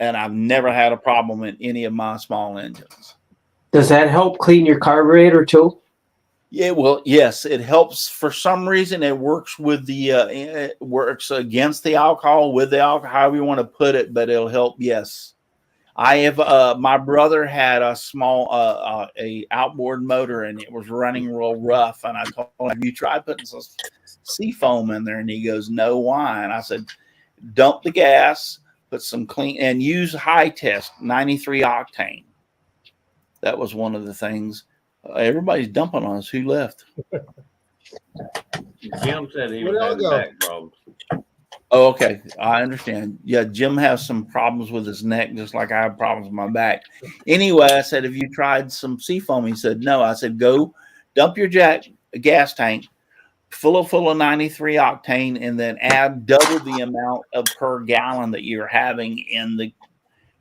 and I've never had a problem in any of my small engines. Does that help clean your carburetor too? Yeah, well, yes, it helps. For some reason, it works with the it works against the alcohol, with the alcohol, however you want to put it, but it'll help. Yes, I have. My brother had a small a outboard motor, and it was running real rough. And I told him, "Have you tried putting some seafoam in there?" And he goes, "No, why?" And I said, "Dump the gas, put some clean, and use high test 93 octane." That was one of the things. Everybody's dumping on us. Who left? Jim said he Where'd was y'all having go? back problems. Oh, okay. I understand. Yeah, Jim has some problems with his neck, just like I have problems with my back. Anyway, I said, have you tried some seafoam? He said, no. I said, go dump your gas tank full of 93 octane and then add double the amount of per gallon that you're having in the,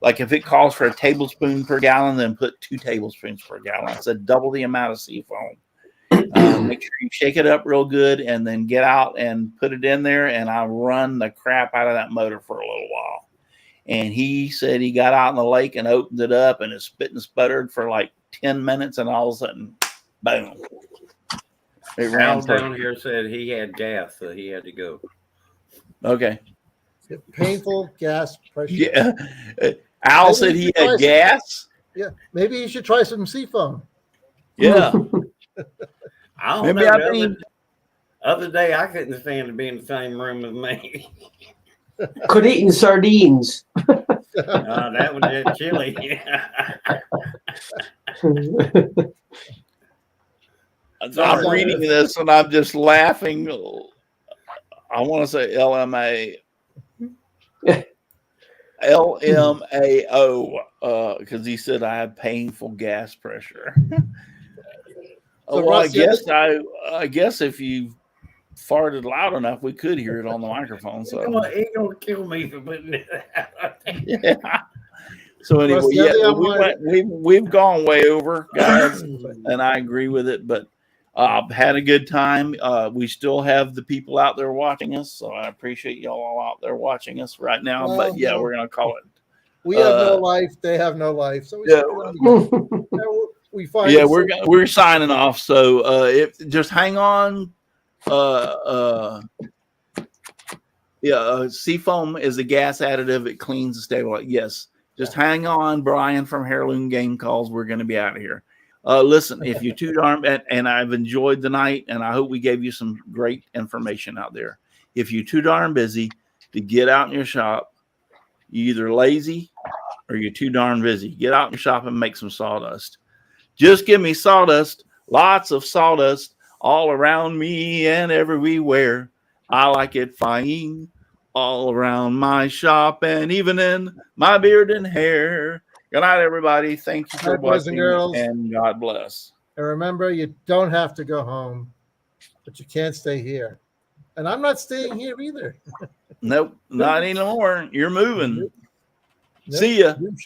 like if it calls for a tablespoon per gallon, then put 2 tablespoons per gallon. I said, double the amount of seafoam. Make sure you shake it up real good and then get out and put it in there. And I run the crap out of that motor for a little while. And he said he got out in the lake and opened it up and it spit and sputtered for like 10 minutes. And all of a sudden, boom. It ran Al down perfect. here said he had gas, so he had to go. Okay. Painful gas pressure. Yeah. Al Maybe said you he should had try gas. Yeah, maybe you should try some seafoam. Yeah. I don't Maybe know. I think. Other day, I couldn't stand to be in the same room with me. Could eating sardines. That would get chilly. I'm reading this and I'm just laughing. I want to say LMA. LMAO, because he said I have painful gas pressure. So well, Russ, I guess if you farted loud enough, we could hear it on the microphone. So He's gonna kill me for putting it out. yeah. So anyway, Russ, yeah, we've gone way over, guys, and I agree with it. But I've had a good time. We still have the people out there watching us, so I appreciate y'all all out there watching us right now. Well, but yeah, no. we're gonna call it. We have no life; they have no life. So we Yeah. we find Yeah, we're signing off. So if just hang on. Seafoam is a gas additive. It cleans and stabilizes. Yes. Just hang on, Brian from Heirloom Game Calls. We're going to be out of here. Listen, if you're too darn, and I've enjoyed the night, and I hope we gave you some great information out there. If you're too darn busy to get out in your shop, you're either lazy or you're too darn busy. Get out in your shop and make some sawdust. Just give me sawdust, lots of sawdust all around me and everywhere. I like it fine all around my shop and even in my beard and hair. Good night, everybody. Thank you for boys and watching, girls. and God bless. And remember, you don't have to go home, but you can't stay here. And I'm not staying here either. Nope, not anymore. You're moving. Nope. See ya. Room shop.